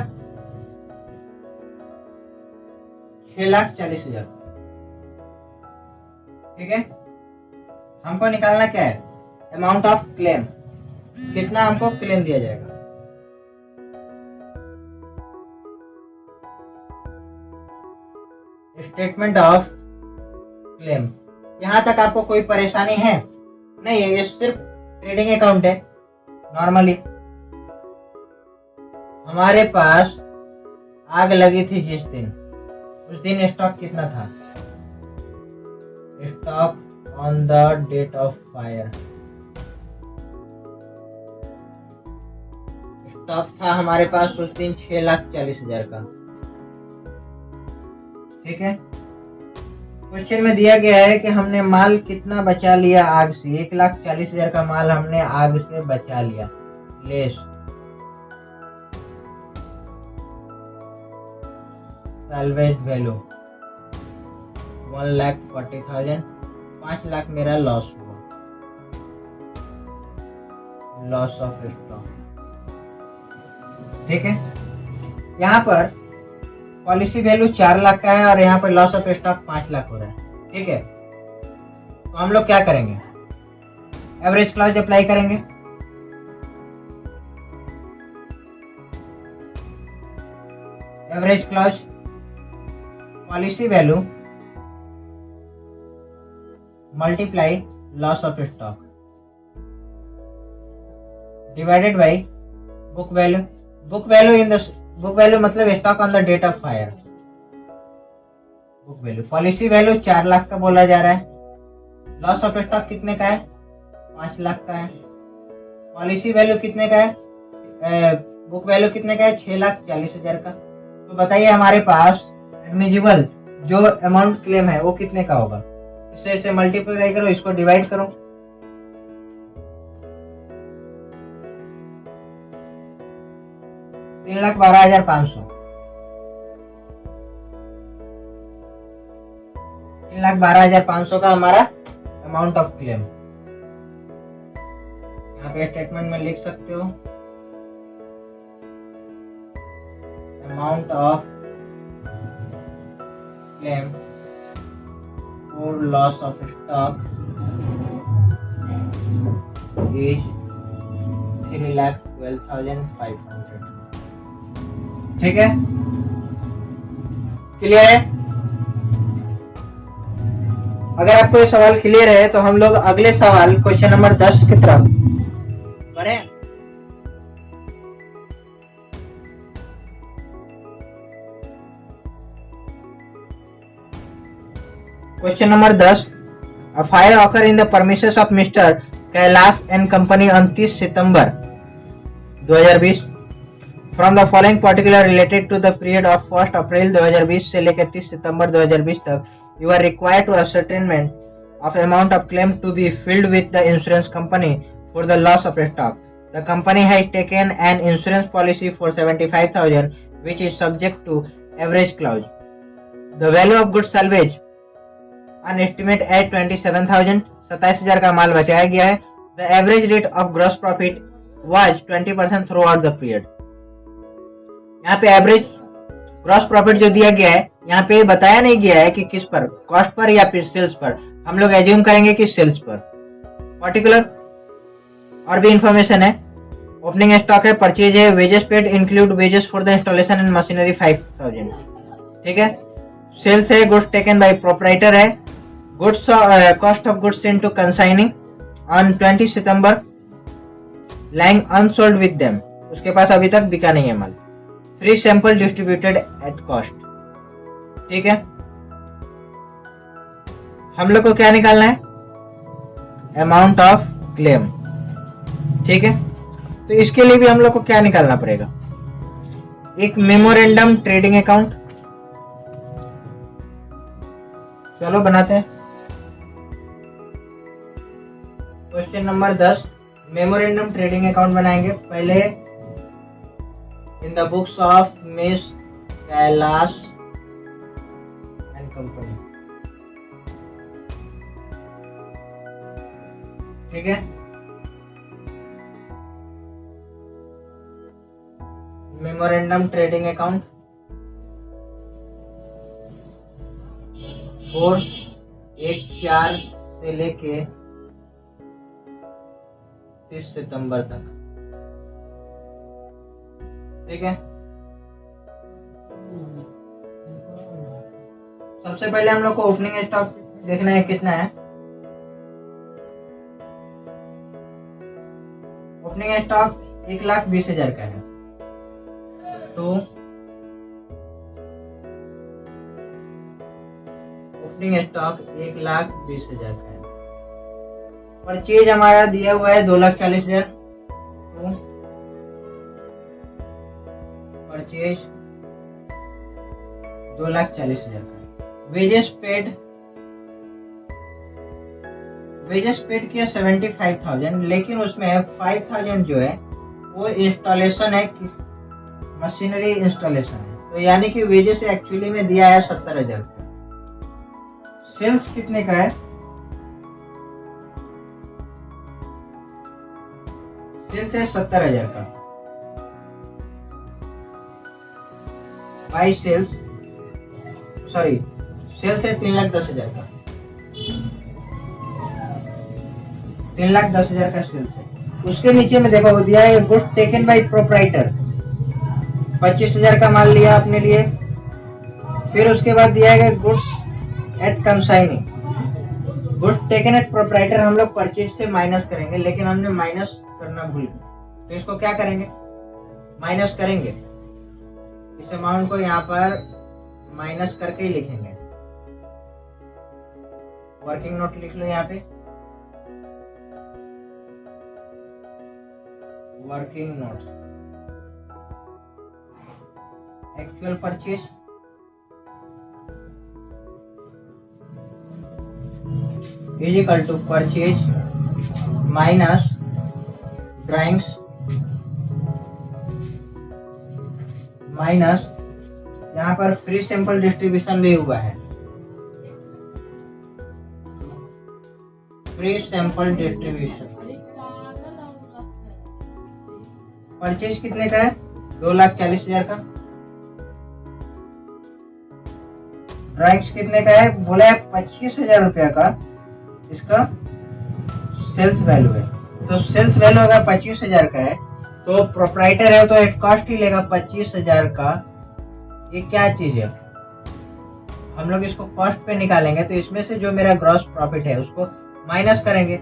6,40,000। ठीक है। हमको निकालना क्या है? Amount of claim. कितना हमको क्लेम दिया जाएगा? Statement of claim. यहां तक आपको कोई परेशानी है? नहीं है, ये सिर्फ ट्रेडिंग अकाउंट है। नॉर्मली हमारे पास आग लगी थी जिस दिन, उस दिन स्टॉक कितना था? Stock on the date of fire, stock था हमारे पास उस दिन 6,40,000 का। ठीक है। क्वेश्चन में दिया गया है कि हमने माल कितना बचा लिया आग से। 1,40,000 का माल हमने आग से बचा लिया। लेस सैल्वेज वैल्यू 1,40,000, 5 लाख मेरा लॉस हुआ, लॉस ऑफ स्टॉक। ठीक है, यहाँ पर पॉलिसी वैल्यू 4 लाख का है और यहाँ पर लॉस ऑफ स्टॉक 5 लाख हो रहा है। ठीक है, तो हम लोग क्या करेंगे, एवरेज क्लॉज अप्लाई करेंगे। Average clause policy value multiply loss of stock divided by book value. Book value मतलब stock on the date of fire. Book value policy value 4 lakh का बोला जा रहा है, लॉस ऑफ स्टॉक कितने का है, 5 लाख का है। पॉलिसी वैल्यू कितने का है, बुक वैल्यू कितने का है, 6,40,000 का। तो बताइए हमारे पास एडमिजिबल जो अमाउंट क्लेम है वो कितने का होगा। इसे मल्टीप्लाई करो, इसको डिवाइड करो। 3,12,500। 3,12,500 का हमारा अमाउंट ऑफ क्लेम। यहाँ पे स्टेटमेंट में लिख सकते हो, amount of claim for loss of stock is 3,12,500। ठीक है, क्लियर है। अगर आपको ये सवाल क्लियर है तो हम लोग अगले सवाल क्वेश्चन नंबर 10 की तरफ बढ़े। Question number 10, a fire occur in the premises of mister Kailash and company on 30 September 2020 from the following particular related to the period of 1 April 2020 से लेकर 30 सितंबर 2020 तक you are required to ascertainment of amount of claim to be filled with the insurance company for the loss of stock. The company has taken an insurance policy for 75,000 which is subject to average clause. The value of goods salvage an estimate at 27,000, 27,000 का माल बचाया गया है। The average rate of gross profit was 20% throughout the period. यहाँ पे average gross profit जो दिया गया है यहाँ पे बताया नहीं गया है कि किस पर, कॉस्ट पर या फिर सेल्स पर। हम लोग एज्यूम करेंगे कि सेल्स पर। पर्टिकुलर और भी इंफॉर्मेशन है, ओपनिंग स्टॉक है, परचेज है, wages paid include wages for the installation and machinery 5,000। ठीक है, सेल्स है, गुड्स टेकन बाय प्रोपराइटर है, goods cost of goods sent to consigning on 20 September lying unsold with them, उसके पास अभी तक बिका नहीं है माल। 3 सैंपल डिस्ट्रीब्यूटेड एट कॉस्ट। ठीक है, हम लोग को क्या निकालना है, अमाउंट ऑफ क्लेम। ठीक है, तो इसके लिए भी हम लोग को क्या निकालना पड़ेगा, एक मेमोरेंडम ट्रेडिंग अकाउंट। चलो बनाते हैं। Question number 10, memorandum trading account बनाएंगे। पहले in the books of miss Kailash and company. ठीक है, मेमोरेंडम ट्रेडिंग अकाउंट और 1/4 से लेके 30 सितंबर तक। ठीक है, सबसे पहले हम लोग को ओपनिंग स्टॉक देखना है कितना है। ओपनिंग स्टॉक 1,20,000 का है। तो ओपनिंग स्टॉक 1,20,000 का है। परचेज हमारा दिया हुआ है 2,40,000। तो परचेज 2,40,000 का है। वेजेस पेड वेजेस पेड किया 75,000, लेकिन उसमें 5,000 जो है वो इंस्टॉलेशन है, मशीनरी इंस्टॉलेशन है। तो यानी कि वेजेस एक्चुअली में दिया है 70,000 रुपये। सेल्स कितने का है? सेल्स है 70,000 का। बाई सेल्स, सॉरी, सेल्स है 3,10,000 का। 3,10,000 का सेल्स है। उसके नीचे में देखो दिया है गुड्स टेकन बाय प्रोप्राइटर, 25,000 का माल लिया अपने लिए। फिर उसके बाद दिया है goods at consigning. Goods taken at proprietor हम लोग परचेज से माइनस करेंगे, लेकिन हमने माइनस करना भूल गए, तो इसको क्या करेंगे? माइनस करेंगे। इस अमाउंट को यहाँ पर माइनस करके ही लिखेंगे। वर्किंग नोट लिख लो यहाँ पे, working note. Actual purchase is equal to purchase minus drawings minus, यहाँ पर फ्री सैंपल डिस्ट्रीब्यूशन भी हुआ है, फ्री सैंपल डिस्ट्रीब्यूशन। परचेज कितने का है? 2,40,000 का। ड्राइंग्स कितने का है? बोला है 25,000 रुपया का इसका सेल्स वैल्यू है। तो सेल्स वैल्यू अगर 25,000 का है तो प्रोप्राइटर है तो एट कॉस्ट ही लेगा 25,000 का। ये क्या चीज है? हम लोग इसको कॉस्ट पे निकालेंगे, तो इसमें से जो मेरा ग्रॉस प्रॉफिट है उसको माइनस करेंगे।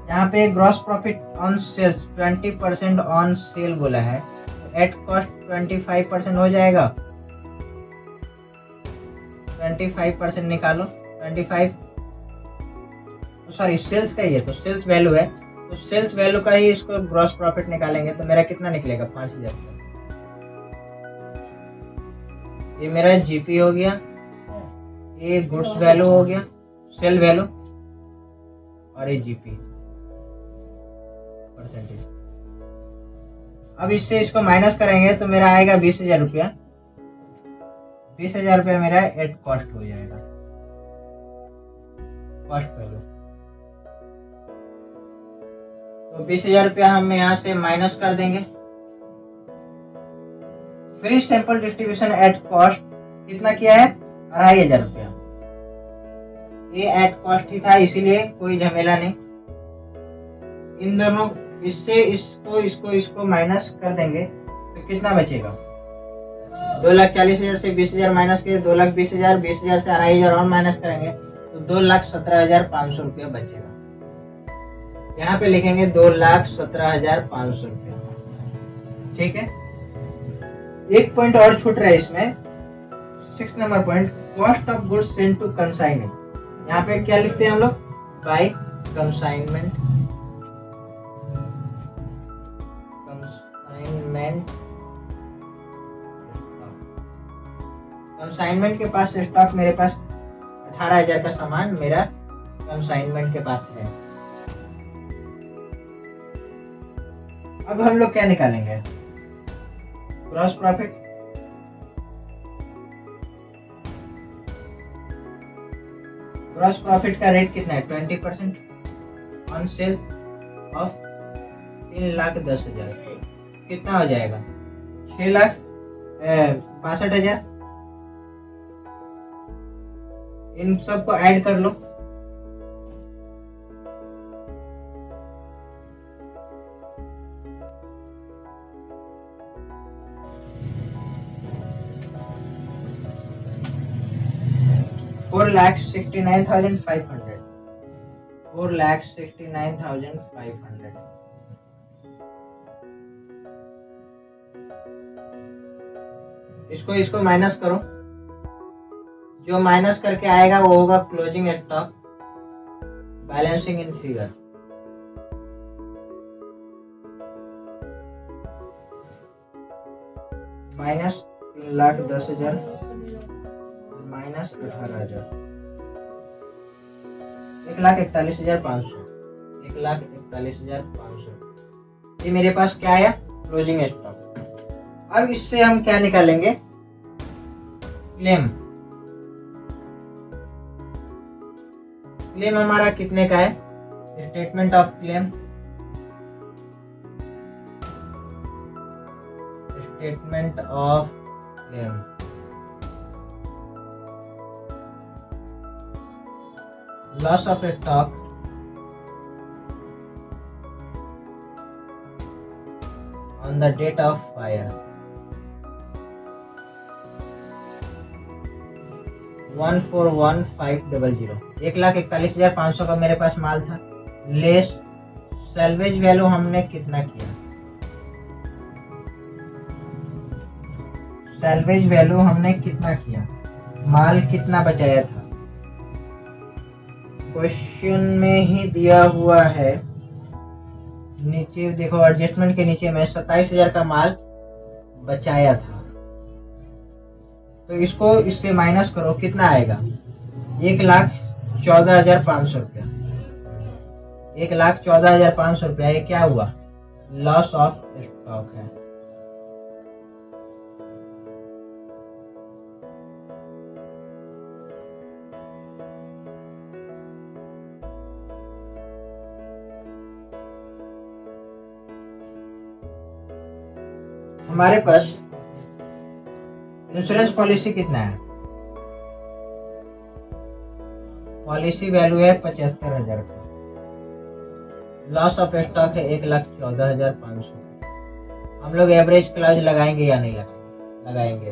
यहाँ पे gross profit on sales 20% on sale बोला है, तो एट कॉस्ट 25% हो जाएगा। 25% निकालो, 25, सॉरी सेल्स का ही है तो सेल्स वैल्यू है, तो सेल्स वैल्यू का ही इसको ग्रॉस प्रॉफिट निकालेंगे, तो मेरा कितना निकलेगा? 5,000 रुपये। ये मेरा जीपी हो गया, ये गुड्स वैल्यू हो गया, सेल वैल्यू, और ये जीपी परसेंटेज। अब इससे इसको माइनस करेंगे तो मेरा आएगा 20,000 रुपया। 20,000 रुपया मेरा एट कॉस्ट हो जाएगा, कॉस्ट वैल्यू। तो 20,000 रुपया हम यहाँ से माइनस कर देंगे। Free sample distribution at cost कितना किया है? 2,500 रुपया। ये एट कॉस्ट ही था, इसीलिए कोई झमेला नहीं। इन दोनों, इससे इसको इसको इसको माइनस कर देंगे तो कितना बचेगा? 2,40,000 से 20,000 माइनस किए, 2,20,000, 20,000 से 2,500 और माइनस करेंगे तो 2,17,500 रुपया बचेगा। यहाँ पे लिखेंगे 2,17,500 रुपया। ठीक है। एक पॉइंट और छूट रहा है इसमें, 6 number point, cost of goods sent to consignment. यहाँ पे क्या लिखते हैं हम लोग? Bye consignment. कंसाइनमेंट के पास स्टॉक, मेरे पास 18,000 का सामान मेरा कंसाइनमेंट के पास है। अब हम लोग क्या निकालेंगे? Gross profit. ग्रॉस प्रॉफिट का रेट कितना है? 20% ऑन सेल्स ऑफ 3,10,000। कितना हो जाएगा? 6,62,000। इन सबको ऐड कर लो। $4,69,500। 4,69,500। इसको इसको माइनस करो, जो माइनस करके आएगा वो होगा closing stock, balancing in figure. Minus 3,10,000 minus 18,000। 1,41,500, 1,41,500 ये मेरे पास क्या आया, क्लोजिंग स्टॉक। अब इससे हम क्या निकालेंगे, क्लेम। क्लेम हमारा कितने का है, statement of claim, statement of claim. Loss of stock on the date of fire 141,500, 1,41,500 का मेरे पास माल था, लेस सैल्वेज वैल्यू हमने कितना किया, सैल्वेज वैल्यू हमने कितना किया, माल कितना बचाया था, क्वेश्चन में ही दिया हुआ है, नीचे देखो एडजस्टमेंट के नीचे में 27,000 का माल बचाया था। तो इसको इससे माइनस करो, कितना आएगा, 1,14,500 रुपया, 1,14,500 रुपया। ये क्या हुआ, लॉस ऑफ स्टॉक है। हमारे पास इंश्योरेंस पॉलिसी कितना है, पॉलिसी वैल्यू है 75,000 का, लॉस ऑफ स्टॉक है 1,14,500। हम लोग एवरेज क्लाउज लगाएंगे या नहीं लगाएंगे, लगाएंगे।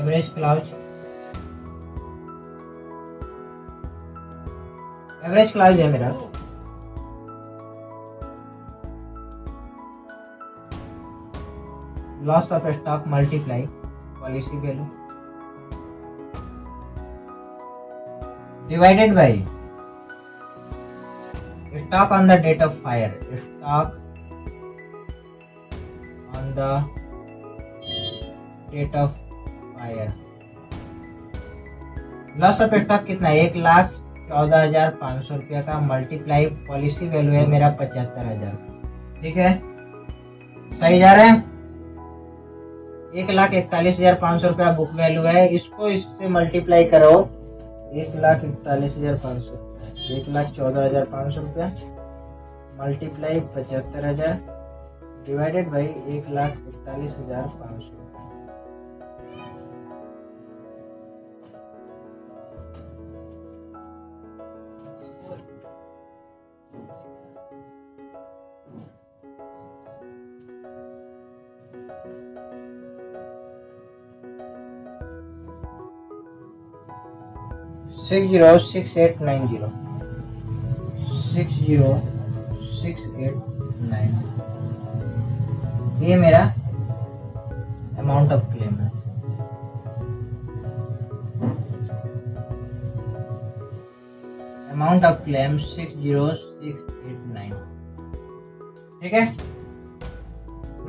एवरेज क्लाउज, एवरेज क्लाउज है मेरा loss of stock multiply policy value divided by stock on the date of fire, stock on the date of fire. Loss of stock कितना है, 1,14,500 रुपया का, मल्टीप्लाई पॉलिसी वैल्यू है मेरा 75,000। ठीक है, सही जा रहे हैं। 1,41,500 रुपया बुक वैल्यू है, इसको इससे मल्टीप्लाई करो, 1,41,500, 1,14,500 रुपया मल्टीप्लाई 75,000 डिवाइडेड बाई 1,41,500। सिक्स 06890 606890 ये मेरा अमाउंट ऑफ क्लेम है। Amount of claim 60689। ठीक है,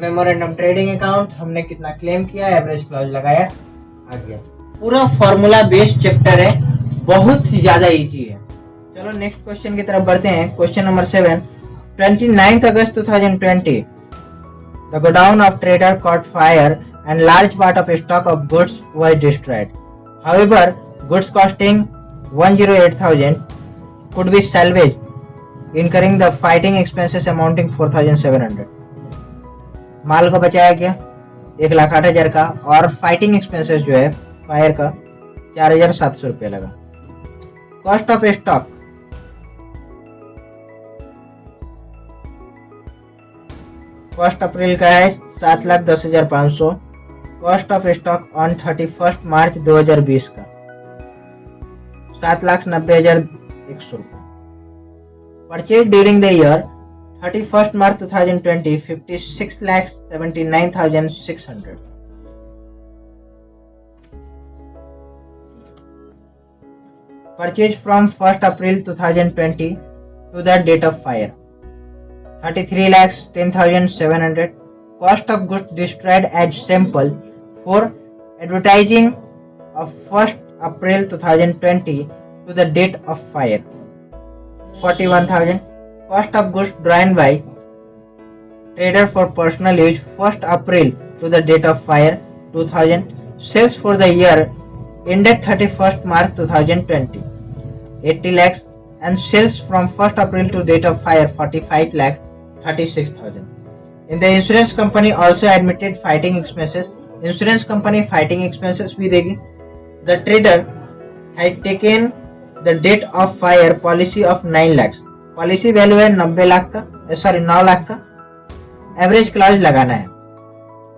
मेमोरेंडम ट्रेडिंग अकाउंट हमने कितना क्लेम किया, एवरेज क्लॉज लगाया, आ गया। पूरा फॉर्मूला बेस्ड चैप्टर है, बहुत ही ज्यादा इजी है। चलो नेक्स्ट क्वेश्चन की तरफ बढ़ते हैं। Question number 7, 29 August 2020 the godown of trader caught fire and large part of stock of goods was destroyed. However, goods costing 108,000 could be salvaged, incurring the fighting expenses amounting 4,700. माल को बचाया गया 1,08,000 का, और fighting expenses जो है fire का 4,700 रुपया लगा। कॉस्ट ऑफ स्टॉक, कॉस्ट अप्रैल का है 7,10,500, कॉस्ट ऑफ स्टॉक ऑन 31 मार्च 2020 का 7,90,100 रुपये। Purchase during the year 31 March 2020 56,79,600। Purchase from 1st April 2020 to the date of fire 33,10,700. Cost of goods destroyed as sample for advertising of 1st April 2020 to the date of fire. 41,000. Cost of goods drawn by trader for personal use 1st April to the date of fire 2000. Sales for the year ended 31st March 2020 80 lakhs, and sales from 1st April to date of fire 45 lakhs 36,000. In the insurance company also admitted fighting expenses. Insurance company fighting expenses भी देगी. The trader had taken the date of fire policy of 9 lakhs. Policy value है 90 लाख का, sorry 9 lakh का. Average clause लगाना है.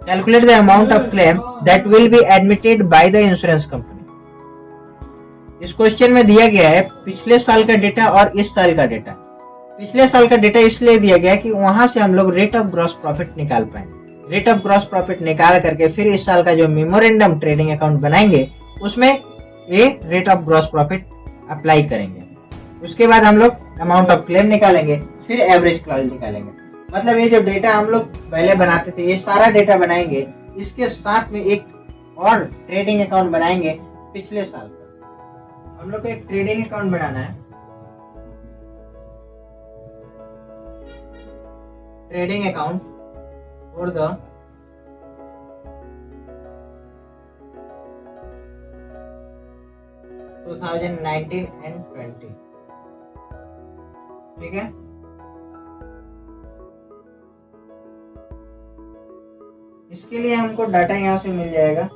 Calculate the amount of claim that will be admitted by the insurance company. इस question में दिया गया है पिछले साल का डेटा और इस साल का डेटा. पिछले साल का डेटा इसलिए दिया गया कि वहां से हम लोग रेट ऑफ ग्रॉस प्रॉफिट निकाल पाए. रेट ऑफ ग्रॉस प्रॉफिट निकाल करके फिर इस साल का जो मेमोरेंडम ट्रेडिंग अकाउंट बनाएंगे उसमें ये rate of gross profit apply करेंगे. उसके बाद हम लोग अमाउंट ऑफ क्लेम निकालेंगे, फिर एवरेज क्लॉज निकालेंगे. मतलब ये जो डेटा हम लोग पहले बनाते थे ये सारा डेटा बनाएंगे. इसके साथ में एक और ट्रेडिंग अकाउंट बनाएंगे पिछले साल का. हम लोग को एक ट्रेडिंग अकाउंट बनाना है. Trading account for the two 2019 and 20. ठीक है. इसके लिए हमको डाटा यहाँ से मिल जाएगा.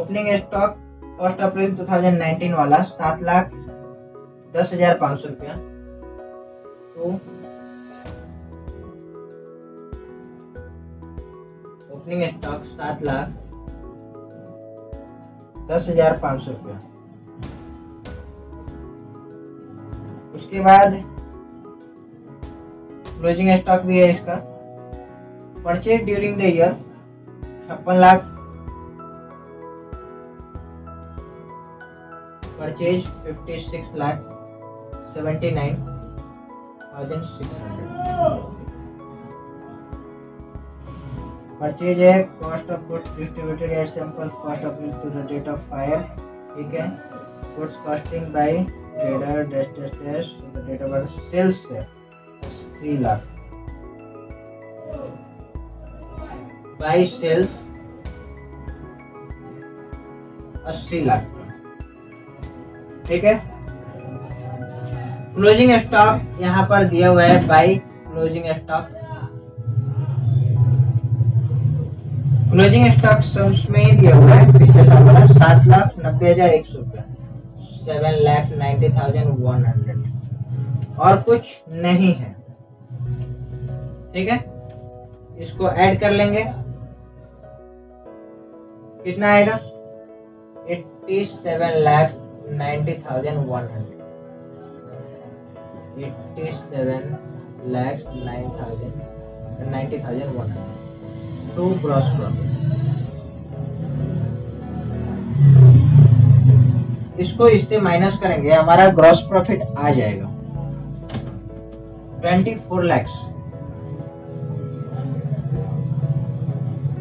ओपनिंग स्टॉक 1 अप्रैल 2019 वाला 7,10,500 रुपया. तो ओपनिंग स्टॉक 7,10,500 रुपया. उसके बाद क्लोजिंग स्टॉक भी है इसका. Purchase during the year 56 lakh. Purchase 56,79,600. Purchase है. Cost of goods distributed at sample 1st April to the date of fire. ठीक है. Goods costing by trader dash dash dash the date of sales है 3 lakh. Bye sales 80 lakh. ठीक है. Closing stock यहाँ पर दिया हुआ है. By closing stock. Closing stock sums में ही दिया हुआ है पिछले साल वाला 7,90,100 रुपया. 7,90,100 और कुछ नहीं है. ठीक है. इसको ऐड कर लेंगे. कितना आएगा? 87,90,100. 87,90,100 टू ग्रॉस प्रॉफिट. इसको इससे माइनस करेंगे हमारा ग्रॉस प्रॉफिट आ जाएगा 24 लाख.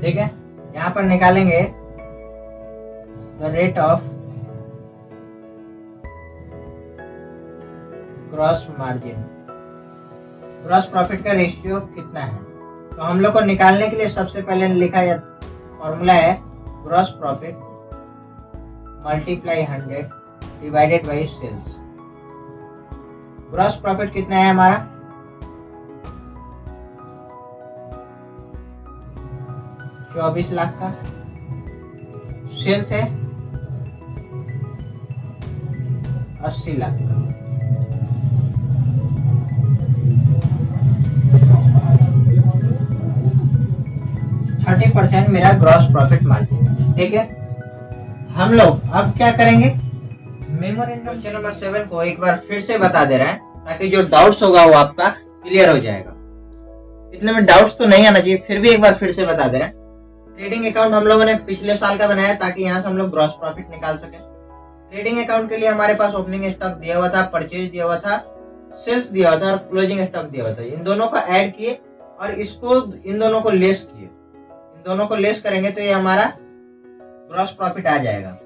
ठीक है. यहाँ पर निकालेंगे the rate of gross margin. Gross profit का रेशियो कितना है? तो हम लोग को निकालने के लिए सबसे पहले लिखा फॉर्मूला है gross profit multiply 100 divided by sales. Gross profit कितना है हमारा? 24 लाख का. सेल्स है 80 लाख का. %30 मेरा ग्रॉस प्रॉफिट मार्जिन. ठीक है. हम लोग अब क्या करेंगे? मेमोरेंडम क्वेश्चन नंबर 7 को एक बार फिर से बता दे रहे हैं ताकि जो डाउट्स होगा वो आपका क्लियर हो जाएगा. इतने में डाउट्स तो नहीं आना चाहिए, फिर भी एक बार फिर से बता दे रहे हैं. ट्रेडिंग अकाउंट हम लोगों ने पिछले साल का बनाया ताकि यहाँ से हम लोग ग्रॉस प्रॉफिट निकाल सके. ट्रेडिंग अकाउंट के लिए हमारे पास ओपनिंग स्टॉक दिया हुआ था, परचेज दिया हुआ था, सेल्स दिया हुआ था और क्लोजिंग स्टॉक दिया हुआ था. इन दोनों को ऐड किए और इसको इन दोनों को लेस किए. इन दोनों को लेस करेंगे तो ये हमारा ग्रॉस प्रॉफिट आ जाएगा.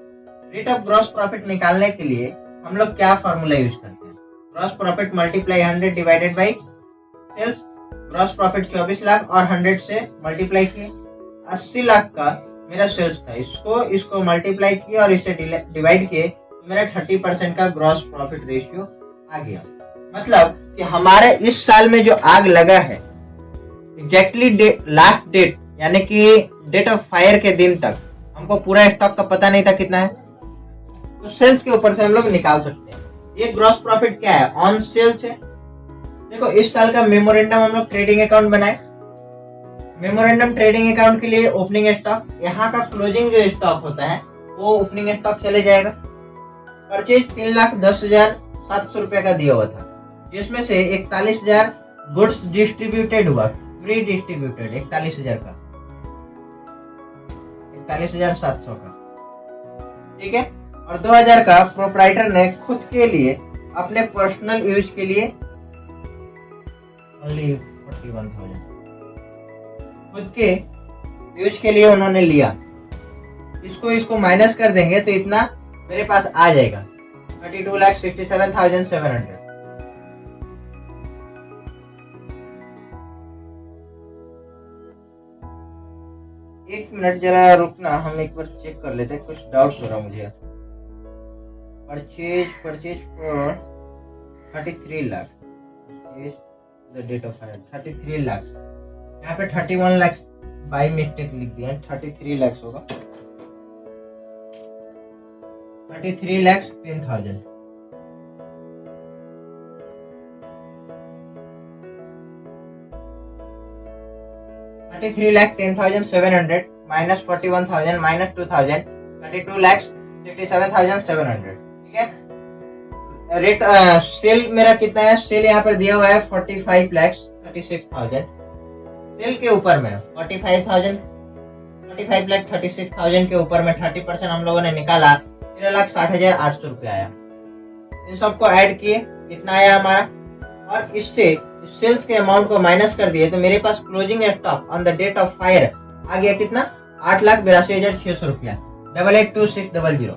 रेट ऑफ ग्रॉस प्रॉफिट निकालने के लिए हम लोग क्या फॉर्मूला यूज करते हैं? Gross profit multiply 100 divided by sales. Gross profit 24 lakh और 100 से मल्टीप्लाई किए। 80 लाख का मेरा सेल्स था, इसको मल्टीप्लाई किया और इसे डिवाइड किए तो मेरा 30% का ग्रॉस प्रॉफिट रेशियो आ गया। मतलब कि हमारे इस साल में जो आग लगा है एग्जैक्टली लास्ट डेट यानी कि डेट ऑफ फायर के दिन तक हमको पूरा स्टॉक का पता नहीं था कितना है, तो सेल्स के ऊपर से हम लोग निकाल सकते हैं। ये ग्रॉस प्रॉफिट क्या है? ऑन सेल्स है। देखो इस साल का मेमोरेंडम हम लोग ट्रेडिंग अकाउंट बनाए। मेमोरेंडम ट्रेडिंग अकाउंट के लिए ओपनिंग स्टॉक, यहाँ का क्लोजिंग जो स्टॉक होता है वो ओपनिंग स्टॉक चले जाएगा। परचेज 3,10,700 रुपए का दिया हुआ था, जिसमें से 41,000 गुड्स डिस्ट्रीब्यूटेड हुआ, फ्री डिस्ट्रीब्यूटेड 41,000 का, 41,700 का, ठीक है। और 2,000 का प्रोप्राइटर ने खुद के लिए अपने पर्सनल यूज के लिए ओनली 41,000 खुद के यूज के लिए उन्होंने लिया। इसको माइनस कर देंगे तो इतना मेरे पास आ जाएगा 32,67,700। एक मिनट जरा रुकना, हम एक बार चेक कर लेते हैं, कुछ डाउट्स हो रहा मुझे। Purchase for 33 lakh, the date of fire 33 lakh, यहाँ पे 31 लाख बाई मिस्टेक लिख दिया, 33 लाख होगा, 33,10,000। $33,10,700 minus 41,000 minus 2,000 $32,67,700, ठीक है। रेट सेल मेरा कितना है? सेल यहाँ पर दिया हुआ है 45,36,000। सेल के ऊपर में 45,36,000 के ऊपर में 30% हम लोगों ने निकाला, 13,60,800 रुपये आया। इन सबको ऐड किए, कितना आया हमारा, और इससे सेल्स के अमाउंट को माइनस कर दिए तो मेरे पास closing stock on the date of fire आ गया कितना? 8,82,600 रुपया, 882600।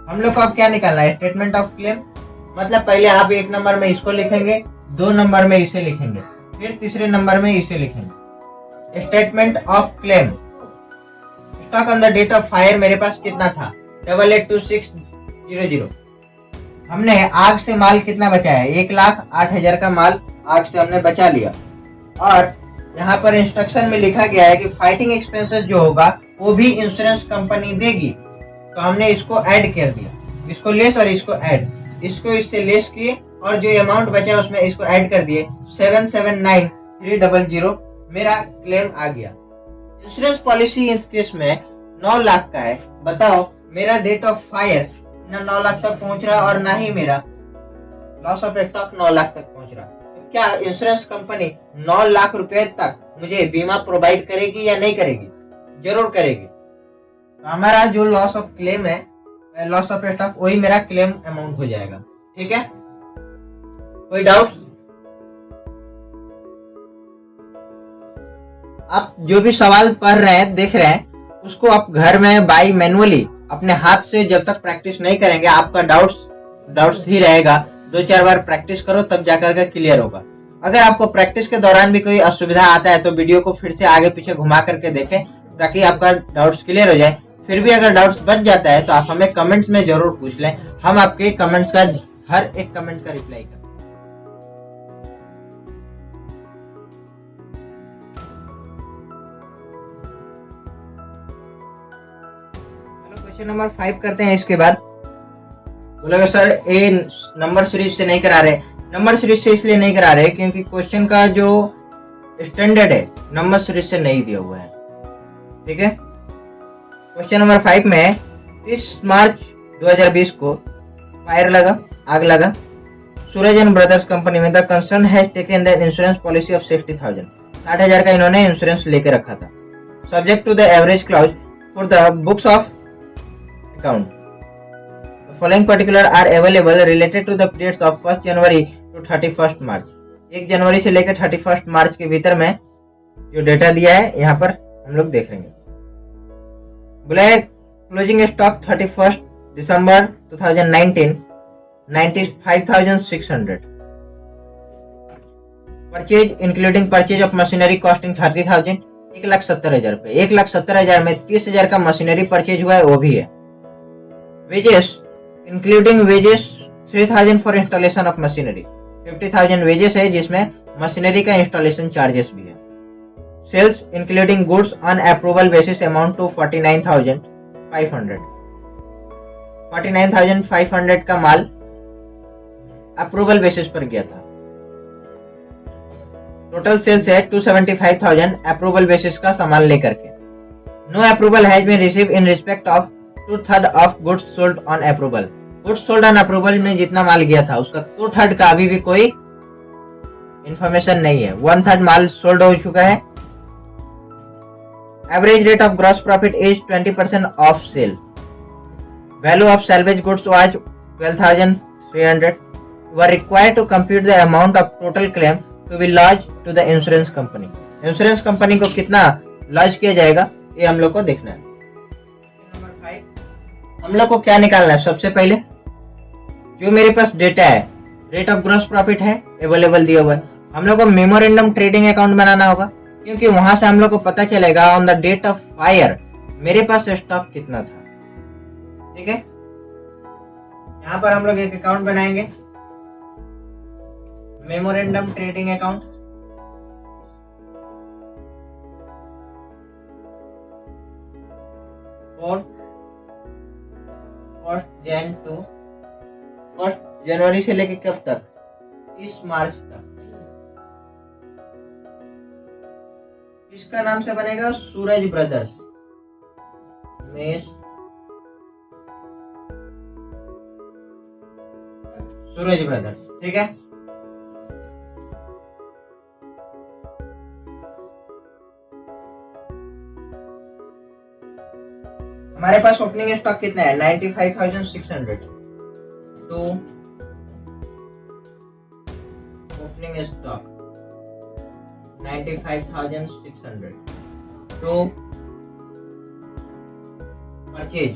हम लोग को अब क्या निकालना है? Statement of claim. मतलब पहले आप एक नंबर में इसको लिखेंगे, 2 नंबर में इसे लिखेंगे, फिर तीसरे नंबर में इसे लिखेंगे। Statement of claim, stock on the date of fire मेरे पास कितना था? 882600। हमने आग से माल कितना बचाया? 1,08,000 का माल आग से हमने बचा लिया। और यहाँ पर इंस्ट्रक्शन में लिखा गया है कि फाइटिंग एक्सपेंसेस जो होगा वो भी इंश्योरेंस कंपनी देगी, तो हमने इसको ऐड कर दिया, इसको लेस और इसको ऐड, इसको इससे लेस किए और जो अमाउंट बचा उसमें इसको ऐड कर दिए, 779,300 मेरा क्लेम आ गया। इंश्योरेंस पॉलिसी इस केस में 9 लाख का है। बताओ मेरा डेट ऑफ फायर ना 9 लाख तक पहुंच रहा और ना ही मेरा लॉस ऑफ स्टॉक 9 लाख तक पहुंच रहा। तो क्या इंश्योरेंस कंपनी 9 लाख रुपए तक मुझे बीमा प्रोवाइड करेगी या नहीं करेगी? जरूर करेगी। तो हमारा जो लॉस ऑफ क्लेम है, लॉस ऑफ स्टॉक, वही मेरा क्लेम अमाउंट हो जाएगा, ठीक है। कोई डाउट? आप जो भी सवाल पढ़ रहे हैं, देख रहे हैं, उसको आप घर में बाई मैनुअली अपने हाथ से जब तक प्रैक्टिस नहीं करेंगे आपका डाउट्स ही रहेगा। 2-4 बार प्रैक्टिस करो तब जाकर के क्लियर होगा। अगर आपको प्रैक्टिस के दौरान भी कोई असुविधा आता है तो वीडियो को फिर से आगे पीछे घुमा करके देखें ताकि आपका डाउट्स क्लियर हो जाए। फिर भी अगर डाउट्स बच जाता है तो आप हमें कमेंट्स में जरूर पूछ लें, हम आपके कमेंट्स का हर एक कमेंट का रिप्लाई करें। क्वेश्चन नंबर 5 करते हैं। इसके बाद बोलेगा सर ए नंबर सीरीज से नहीं करा रहे। नंबर सीरीज से इसलिए नहीं करा रहे क्योंकि क्वेश्चन का जो स्टैंडर्ड है नंबर सीरीज से नहीं दिया हुआ है, ठीक है। क्वेश्चन नंबर 5 में 30 मार्च 2020 को फायर लगा, आग लगा। सूरज एंड ब्रदर्स कंपनी में the concern has taken the insurance policy of 60,000, 60,000 का इन्होंने इंश्योरेंस लेके रखा था। Subject to the average clause for the books of account, following particular are available related to the periods of 1 January to 31 March. 1 जनवरी से लेकर 31 मार्च के भीतर में जो डेटा दिया है यहाँ पर हम लोग देख लेंगे। बोले closing stock 31 December 2019 95,600. Purchase including purchase of machinery costing 30,000 1,70,000 रुपए. 1,70,000 में 30,000 का मशीनरी परचेज हुआ है वो भी है. Wages including wages 3,000 for installation of machinery. 50,000 wages है जिसमें मशीनरी का इंस्टॉलेशन चार्जेस भी है. Sales including goods on approval basis amount to 49,500. 49,500 का माल अप्रूवल बेसिस पर गया था. टोटल सेल्स है 275,000 अप्रूवल बेसिस का सामान लेकर के. No approval has been receive in respect of 2/3 of goods sold on approval. Goods sold on approval में जितना माल गया था उसका 2/3 का अभी भी कोई इंफॉर्मेशन नहीं है. 1/3 माल सोल्ड हो चुका है. Average rate of gross profit is 20% of sale. Value of salvage goods was 12,300. were required to compute the amount of total claim to be lodged to the insurance company. Insurance company को कितना laws किया जाएगा ये हम लोग को देखना है. नंबर 5 हम लोग को क्या निकालना है. सबसे पहले जो मेरे पास डेटा है रेट ऑफ ग्रॉस प्रॉफिट है अवेलेबल दिया हुआ है. हम लोग को मेमोरेंडम ट्रेडिंग अकाउंट बनाना होगा क्योंकि वहां से हम लोग को पता चलेगा on the date of fire मेरे पास स्टॉक कितना था. ठीक है, यहाँ पर हम लोग एक अकाउंट बनाएंगे मेमोरेंडम ट्रेडिंग अकाउंट. फर्स्ट जनवरी से लेके कब तक 30 मार्च तक. इसका नाम से बनेगा सूरज ब्रदर्स. मेष सूरज ब्रदर्स. ठीक है, हमारे पास ओपनिंग स्टॉक कितना है 95,600. तो ओपनिंग स्टॉक 95,600. तो परचेज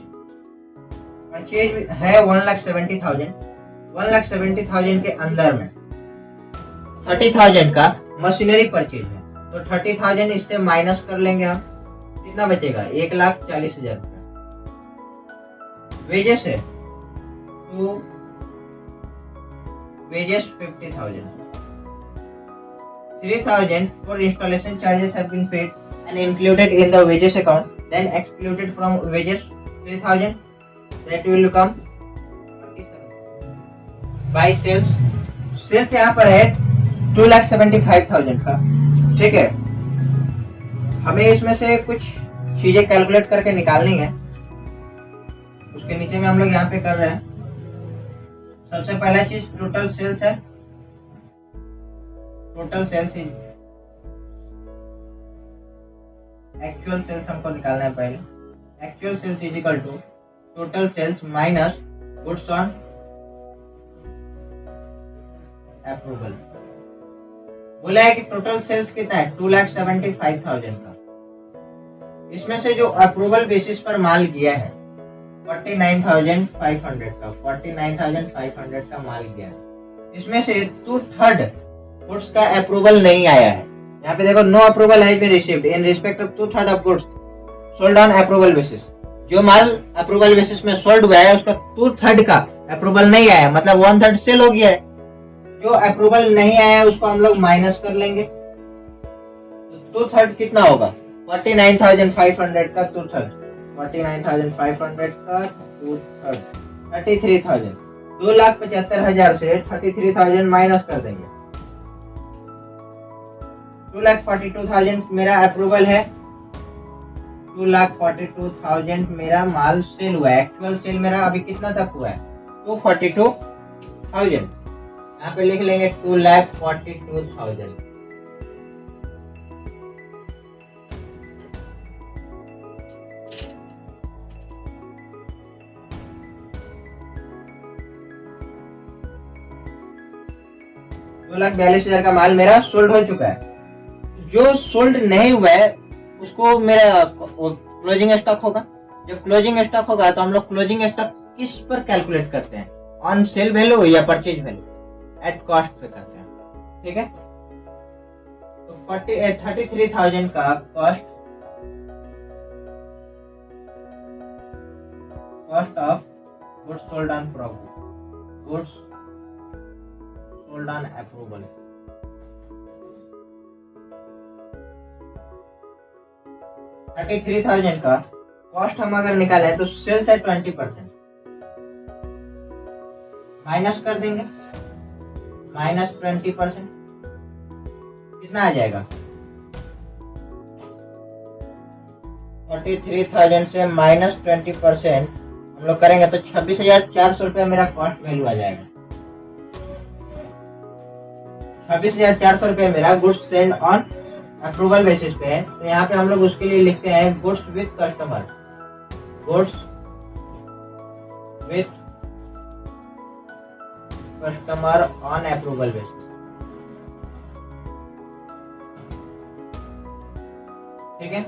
है 1,70,000. 1,70,000 के अंदर में 30,000 का मशीनरी परचेज है. तो 30,000 इससे माइनस कर लेंगे हम. कितना बचेगा 1,40,000 रुपये. वेजेस है तो wages 50,000. 3,000 for installation charges have been paid and included in the wages account. Then excluded from wages 3,000. That will come 37. By sales. Sales यहाँ पर है 2,75,000 का. ठीक है, हमें इसमें से कुछ चीजें कैलकुलेट करके निकालनी है. उसके नीचे में हम लोग यहाँ पे कर रहे हैं. सबसे पहला चीज टोटल सेल्स है. टोटल सेल्स एक्चुअल सेल्स हमको निकालना है पहले. Actual sales is equal to total sales minus goods on approval. बोला है कि टोटल सेल्स कितना है 2,75,000 का. इसमें से जो अप्रूवल बेसिस पर माल गया है 49,500 का. 49,500 का माल गया है. इसमें से 2/3 गुड्स का अप्रूवल नहीं आया है. यहाँ पे देखो no approval has been received in respect of 2/3 of goods sold on approval basis. जो माल अप्रूवल बेसिस में सोल्ड हुआ है उसका 2/3 का अप्रूवल नहीं आया, मतलब 1/3 सेल हो गया है. जो अप्रूवल नहीं आया है उसको हम लोग माइनस कर लेंगे. तो 2/3 कितना होगा 49,500 का 2/3. 49,500 का 2/3 33,000. 2,75,000 से 33,000 माइनस कर देंगे. 2,42,000 मेरा अप्रूवल है. 2,42,000 मेरा माल सेल हुआ है. एक्चुअल सेल मेरा अभी कितना तक हुआ है 242,000. यहाँ पे लिख लेंगे 2,42,000. $2,42,000 का माल मेरा सोल्ड हो चुका है. जो सोल्ड नहीं हुआ है उसको मेरा क्लोजिंग स्टॉक होगा. जब क्लोजिंग स्टॉक होगा तो हम लोग क्लोजिंग स्टॉक किस पर कैलकुलेट करते हैं, ऑन सेल वैल्यू या परचेज वैल्यू, एट कॉस्ट पे करते हैं, ठीक है। तो 33,000 का cost of goods sold on goods sold on approval, 33,000 का कॉस्ट हम अगर निकालें तो सेल्स है 20%, माइनस कर देंगे -20%, कितना आ जाएगा 33,000 से -20% हम लोग करेंगे तो 26,400 रुपया मेरा कॉस्ट वैल्यू आ जाएगा। 26,400 रुपया मेरा goods sailed on approval basis पे है। तो यहाँ पे हम लोग उसके लिए लिखते हैं goods with customer, goods with customer on approval basis, ठीक है।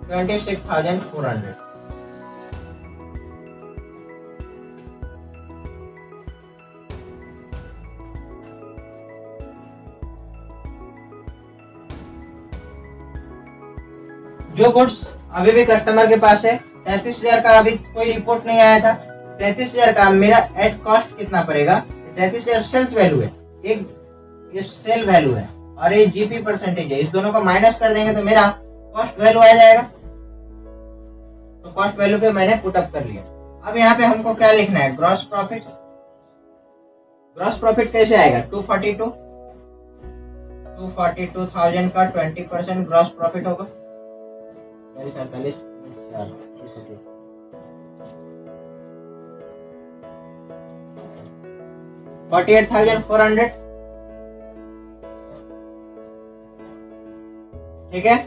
26,400। जो गुड्स अभी भी कस्टमर के पास है, 33,000 का अभी कोई रिपोर्ट नहीं आया था, 33,000 का मेरा एट कॉस्ट कितना पड़ेगा, 33,000 सेल्स वैल्यू है, एक ये सेल वैल्यू है और ये जीपी परसेंटेज है, इस दोनों को माइनस कर देंगे तो मेरा कॉस्ट वैल्यू आ जाएगा। तो कॉस्ट वैल्यू पे मैंने पुट अप कर लिया। अब यहाँ पे हमको क्या लिखना है, ग्रॉस प्रॉफिट। ग्रॉस प्रॉफिट कैसे आएगा, 242,000 का 20% ग्रॉस प्रॉफिट होगा 48,400, ठीक है।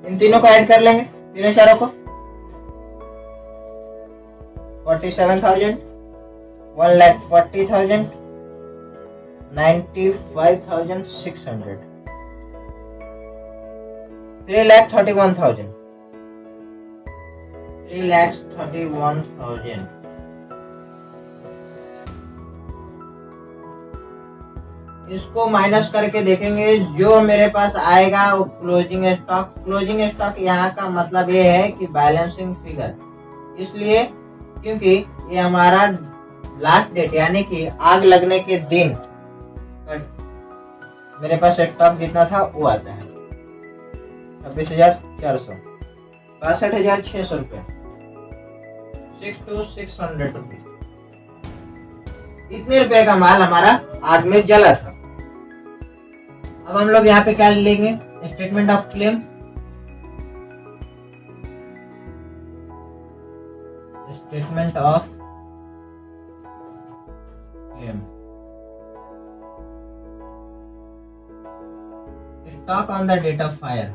इन तीनों को ऐड कर लेंगे, तीनों चारों को 47,000, 1,40,000, 95,600, 3,31,000, 3,31,000। इसको माइनस करके देखेंगे जो मेरे पास आएगा वो क्लोजिंग स्टॉक। क्लोजिंग स्टॉक यहाँ का मतलब ये है कि बैलेंसिंग फिगर, इसलिए क्योंकि ये हमारा लास्ट डेट यानी कि आग लगने के दिन मेरे पास स्टॉक जितना था वो आता है 26,400, 62,600 रुपये, 6,600 रुपीज। इतने रुपए का माल हमारा आग में जला था। अब हम लोग यहाँ पे क्या लेंगे, statement of claim. Statement of claim, stock on the date of fire,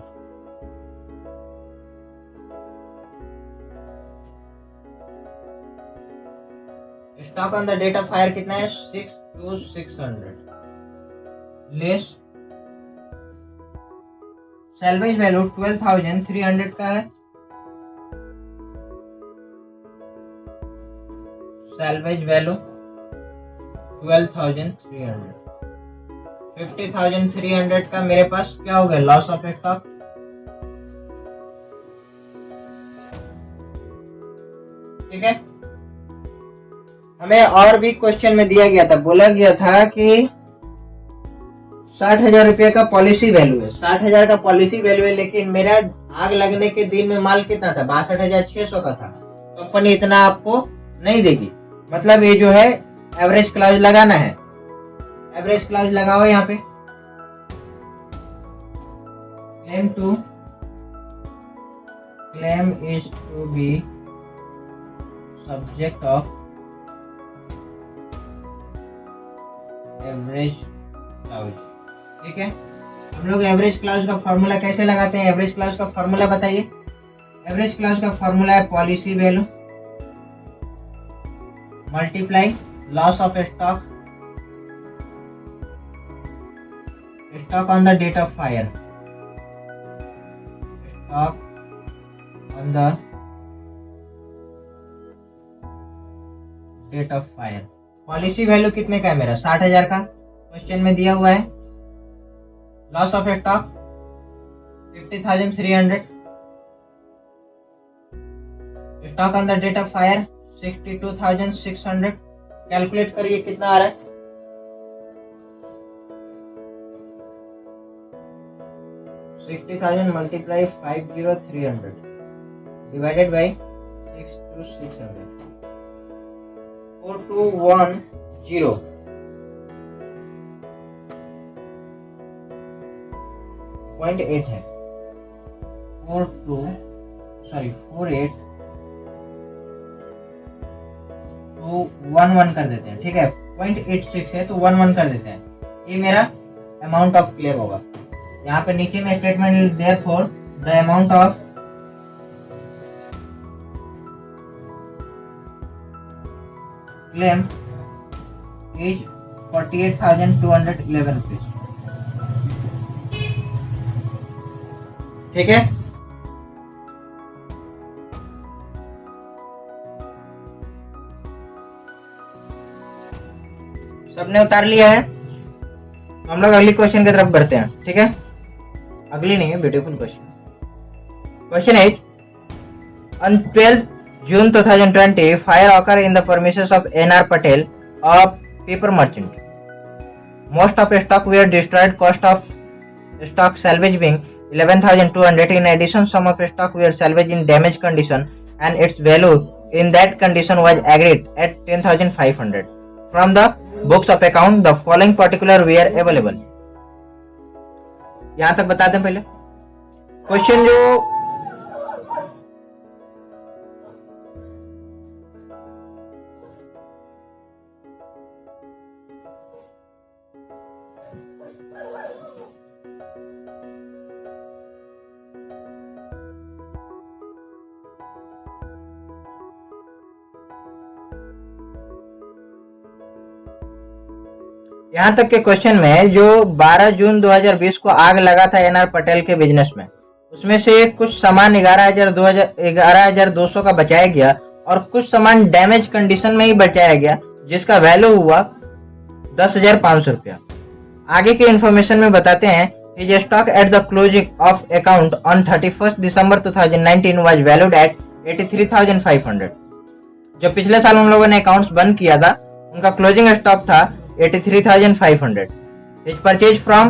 stock on the date of fire कितना है, 6,600 लेस सैलवेज वैल्यू 12,300 का है। सैलवेज वैल्यू 12,300, 50,300 का मेरे पास क्या हो गया, लॉस ऑफ स्टॉक। ठीक है। हमें और भी क्वेश्चन में दिया गया था, बोला गया था कि 60,000 रुपये का पॉलिसी वैल्यू है, 60,000 का पॉलिसी वैल्यू है, लेकिन मेरा आग लगने के दिन में माल कितना था, 62,600 का था। कंपनी इतना आपको नहीं देगी, मतलब ये जो है एवरेज क्लाउज लगाना है। एवरेज क्लाउज लगाओ यहाँ पे, claim is to be subject of average clause. ठीक है। हम लोग एवरेज क्लाउज का फॉर्मूला कैसे लगाते हैं, एवरेज क्लाउज का फॉर्मूला बताइए। एवरेज क्लाउज का फॉर्मूला है policy value multiply loss of stock, stock on the date of fire, stock on the date of fire. Policy value कितने का है मेरा? 60,000 का क्वेश्चन में दिया हुआ है। Loss of stock 50,300। Stock on the date of fire 62,600। Calculate करिए कितना आ रहा है। 60,000 मल्टीप्लाई 50,300 डिवाइडेड बाई 62,600 4210 0.8 है। 4811 कर देते हैं, ठीक है। 0.86 है तो 11 कर देते हैं। ये मेरा अमाउंट ऑफ क्लेम होगा। यहाँ पे नीचे में statement therefore the amount of claim is 48,211 rupees, ठीक है। सबने उतार लिया है। हम लोग अगली क्वेश्चन की तरफ बढ़ते हैं, ठीक है। अगली नहीं है, beautiful question. Question is on 12 June 2020 fire occurred in the premises of N.R. Patel, a paper merchant. Most of stock were destroyed. Cost of stock salvage being 11,200. In addition, some of stock were salvaged in damaged condition and its value in that condition was agreed at 10,500. From the books of account, the following particulars were available. यहाँ तक बता दें पहले। Question जो यहाँ तक के question में जो 12 जून 2020 को आग लगा था एनआर पटेल के बिजनेस में, उसमें से कुछ सामान 11,200 का बचाया गया और कुछ सामान डैमेज कंडीशन में ही बचाया गया, जिसका वैल्यू हुआ 10,500 रुपया। आगे के इंफॉर्मेशन में बताते हैं, his stock at the closing of account on 31 December 2019 was valued at 83,500। जो पिछले साल उन लोगों ने अकाउंट्स बंद किया था, उनका क्लोजिंग स्टॉक था 83,500. His purchase from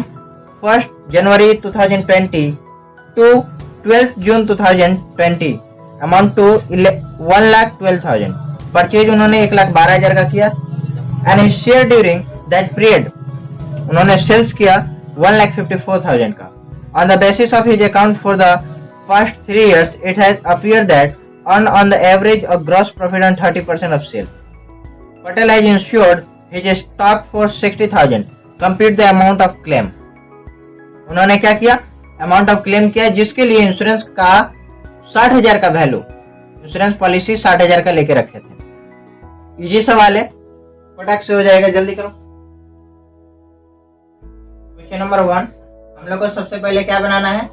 1st January 2020 to 12th June 2020 amount to 1,12,000. Purchase उन्होंने 1,12,000 का किया and his share during that period उन्होंने सेल्स किया 1,54,000 का. On the basis of his account for the first 3 years, it has appeared that earned on the average a gross profit on 30% of sale. Patel has insured his stock for 60,000. Compute the amount of claim. उन्होंने क्या किया? Amount of claim किया, जिसके लिए insurance का 60,000 का value, insurance policy 60,000 का लेके रखे थे. इजी सवाल है, फटाक से हो जाएगा, जल्दी करो. क्वेश्चन नंबर 1, हम लोग को सबसे पहले क्या बनाना है?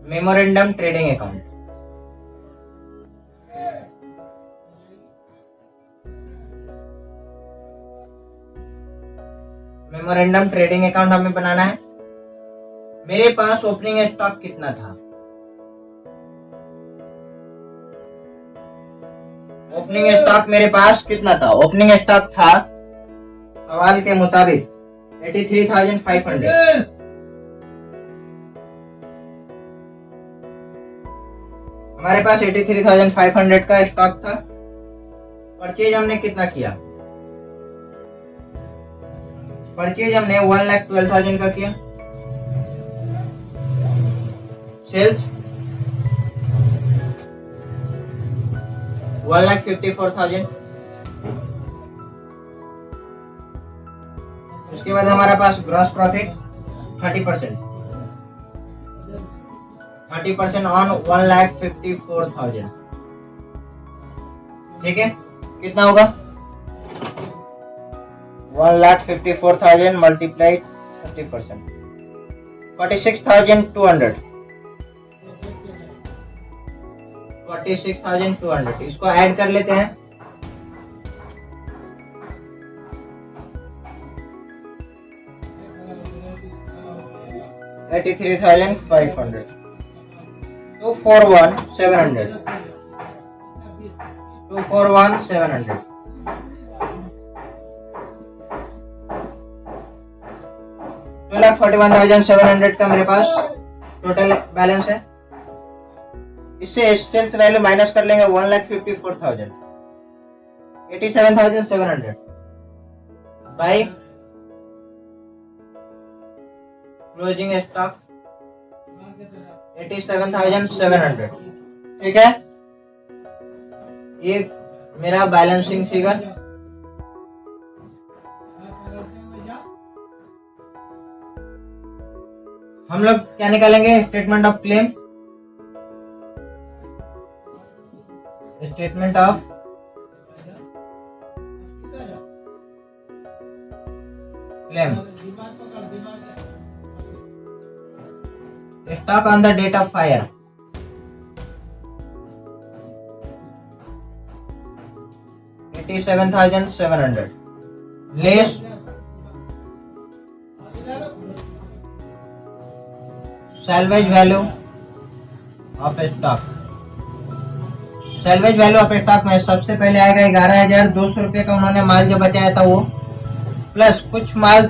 Memorandum trading account. Memorandum trading account हमें बनाना है. मेरे पास ओपनिंग स्टॉक कितना था? ओपनिंग स्टॉक मेरे पास कितना था? ओपनिंग स्टॉक था सवाल के मुताबिक 83,500. हमारे पास 83,500 का स्टॉक था. परचेज हमने कितना किया? परचेज हमने 1,12,000 का किया. सेल्स 1,54,000. उसके बाद हमारा पास ग्रॉस प्रॉफिट 30% ऑन 1,54,000. ठीक है, कितना होगा? 1,54,000 मल्टीप्लाइड 30%, 46,200. 46,200 इसको ऐड कर लेते हैं. 83,500 241,700 241,700 2,41,700 का मेरे पास टोटल बैलेंस है। इससे सेल्स वैल्यू माइनस कर लेंगे 1,54,000 87,700 बाय क्लोजिंग स्टॉक 87,700। ठीक है, ये मेरा बैलेंसिंग फिगर। हम लोग क्या निकालेंगे? Statement of claim. Statement of claim. Stock on the date of fire 87,700 less salvage value of stock. Salvage value of stock में सबसे पहले आएगा 11,200 रुपये का उन्होंने माल जो बचाया था वो, प्लस कुछ माल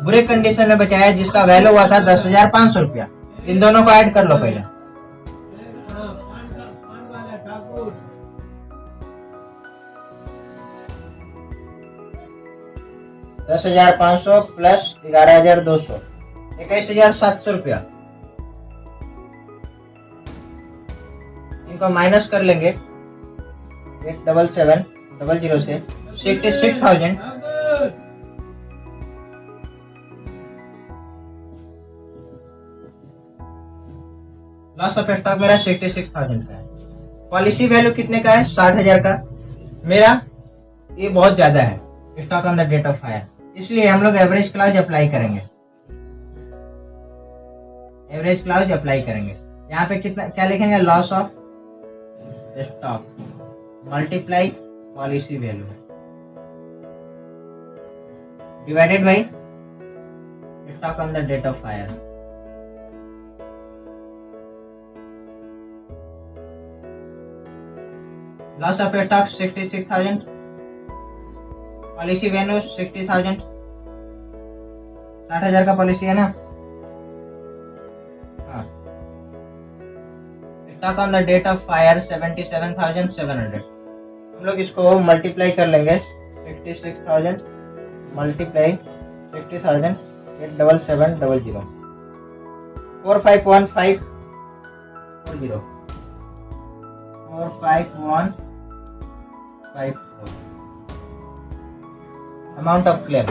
बुरे कंडीशन में बचाया जिसका वैल्यू हुआ था 10,500 रुपया। इन दोनों को ऐड कर लो पहले। $10,500 प्लस 11,200 21,700 रुपया। इनको माइनस कर लेंगे 87700 से 66,000। लॉस ऑफ स्टॉक मेरा 66,000 का है। पॉलिसी वैल्यू कितने का है? 60,000 का। मेरा ये बहुत ज्यादा है stock on the date of fire, इसलिए हम लोग एवरेज क्लाउज अप्लाई करेंगे। एवरेज क्लाउज अप्लाई करेंगे। यहाँ पे कितना क्या लिखेंगे? Loss of stock multiply policy value divided by stock on the date of fire. Loss of stock 66,000, policy value 60,000। 60,000 का पॉलिसी है ना। Stock on the date of fire 77,700। हम लोग इसको मल्टीप्लाई कर लेंगे 66,000 multiply 60,000 87700 451540 45154। Amount of claim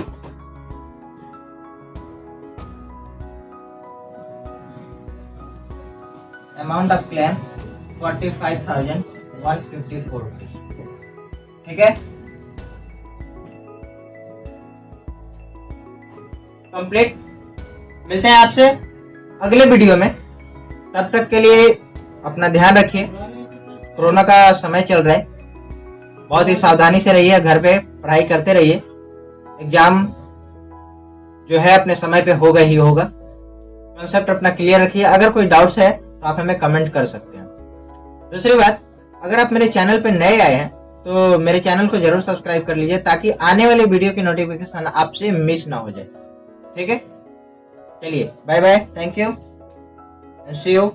amount of claim 45,154 rupees. ठीक है, कंप्लीट। मिलते हैं आपसे अगले वीडियो में। तब तक के लिए अपना ध्यान रखिए। कोरोना का समय चल रहा है, बहुत ही सावधानी से रहिए, घर पे पढ़ाई करते रहिए। एग्जाम जो है अपने समय पे होगा ही होगा। कॉन्सेप्ट अपना क्लियर रखिए। अगर कोई डाउट्स है तो आप हमें कमेंट कर सकते हैं। दूसरी बात, अगर आप मेरे चैनल पे नए आए हैं तो मेरे चैनल को जरूर सब्सक्राइब कर लीजिए ताकि आने वाले वीडियो की नोटिफिकेशन आपसे मिस ना हो जाए। ठीक है, चलिए bye bye, thank you and see you.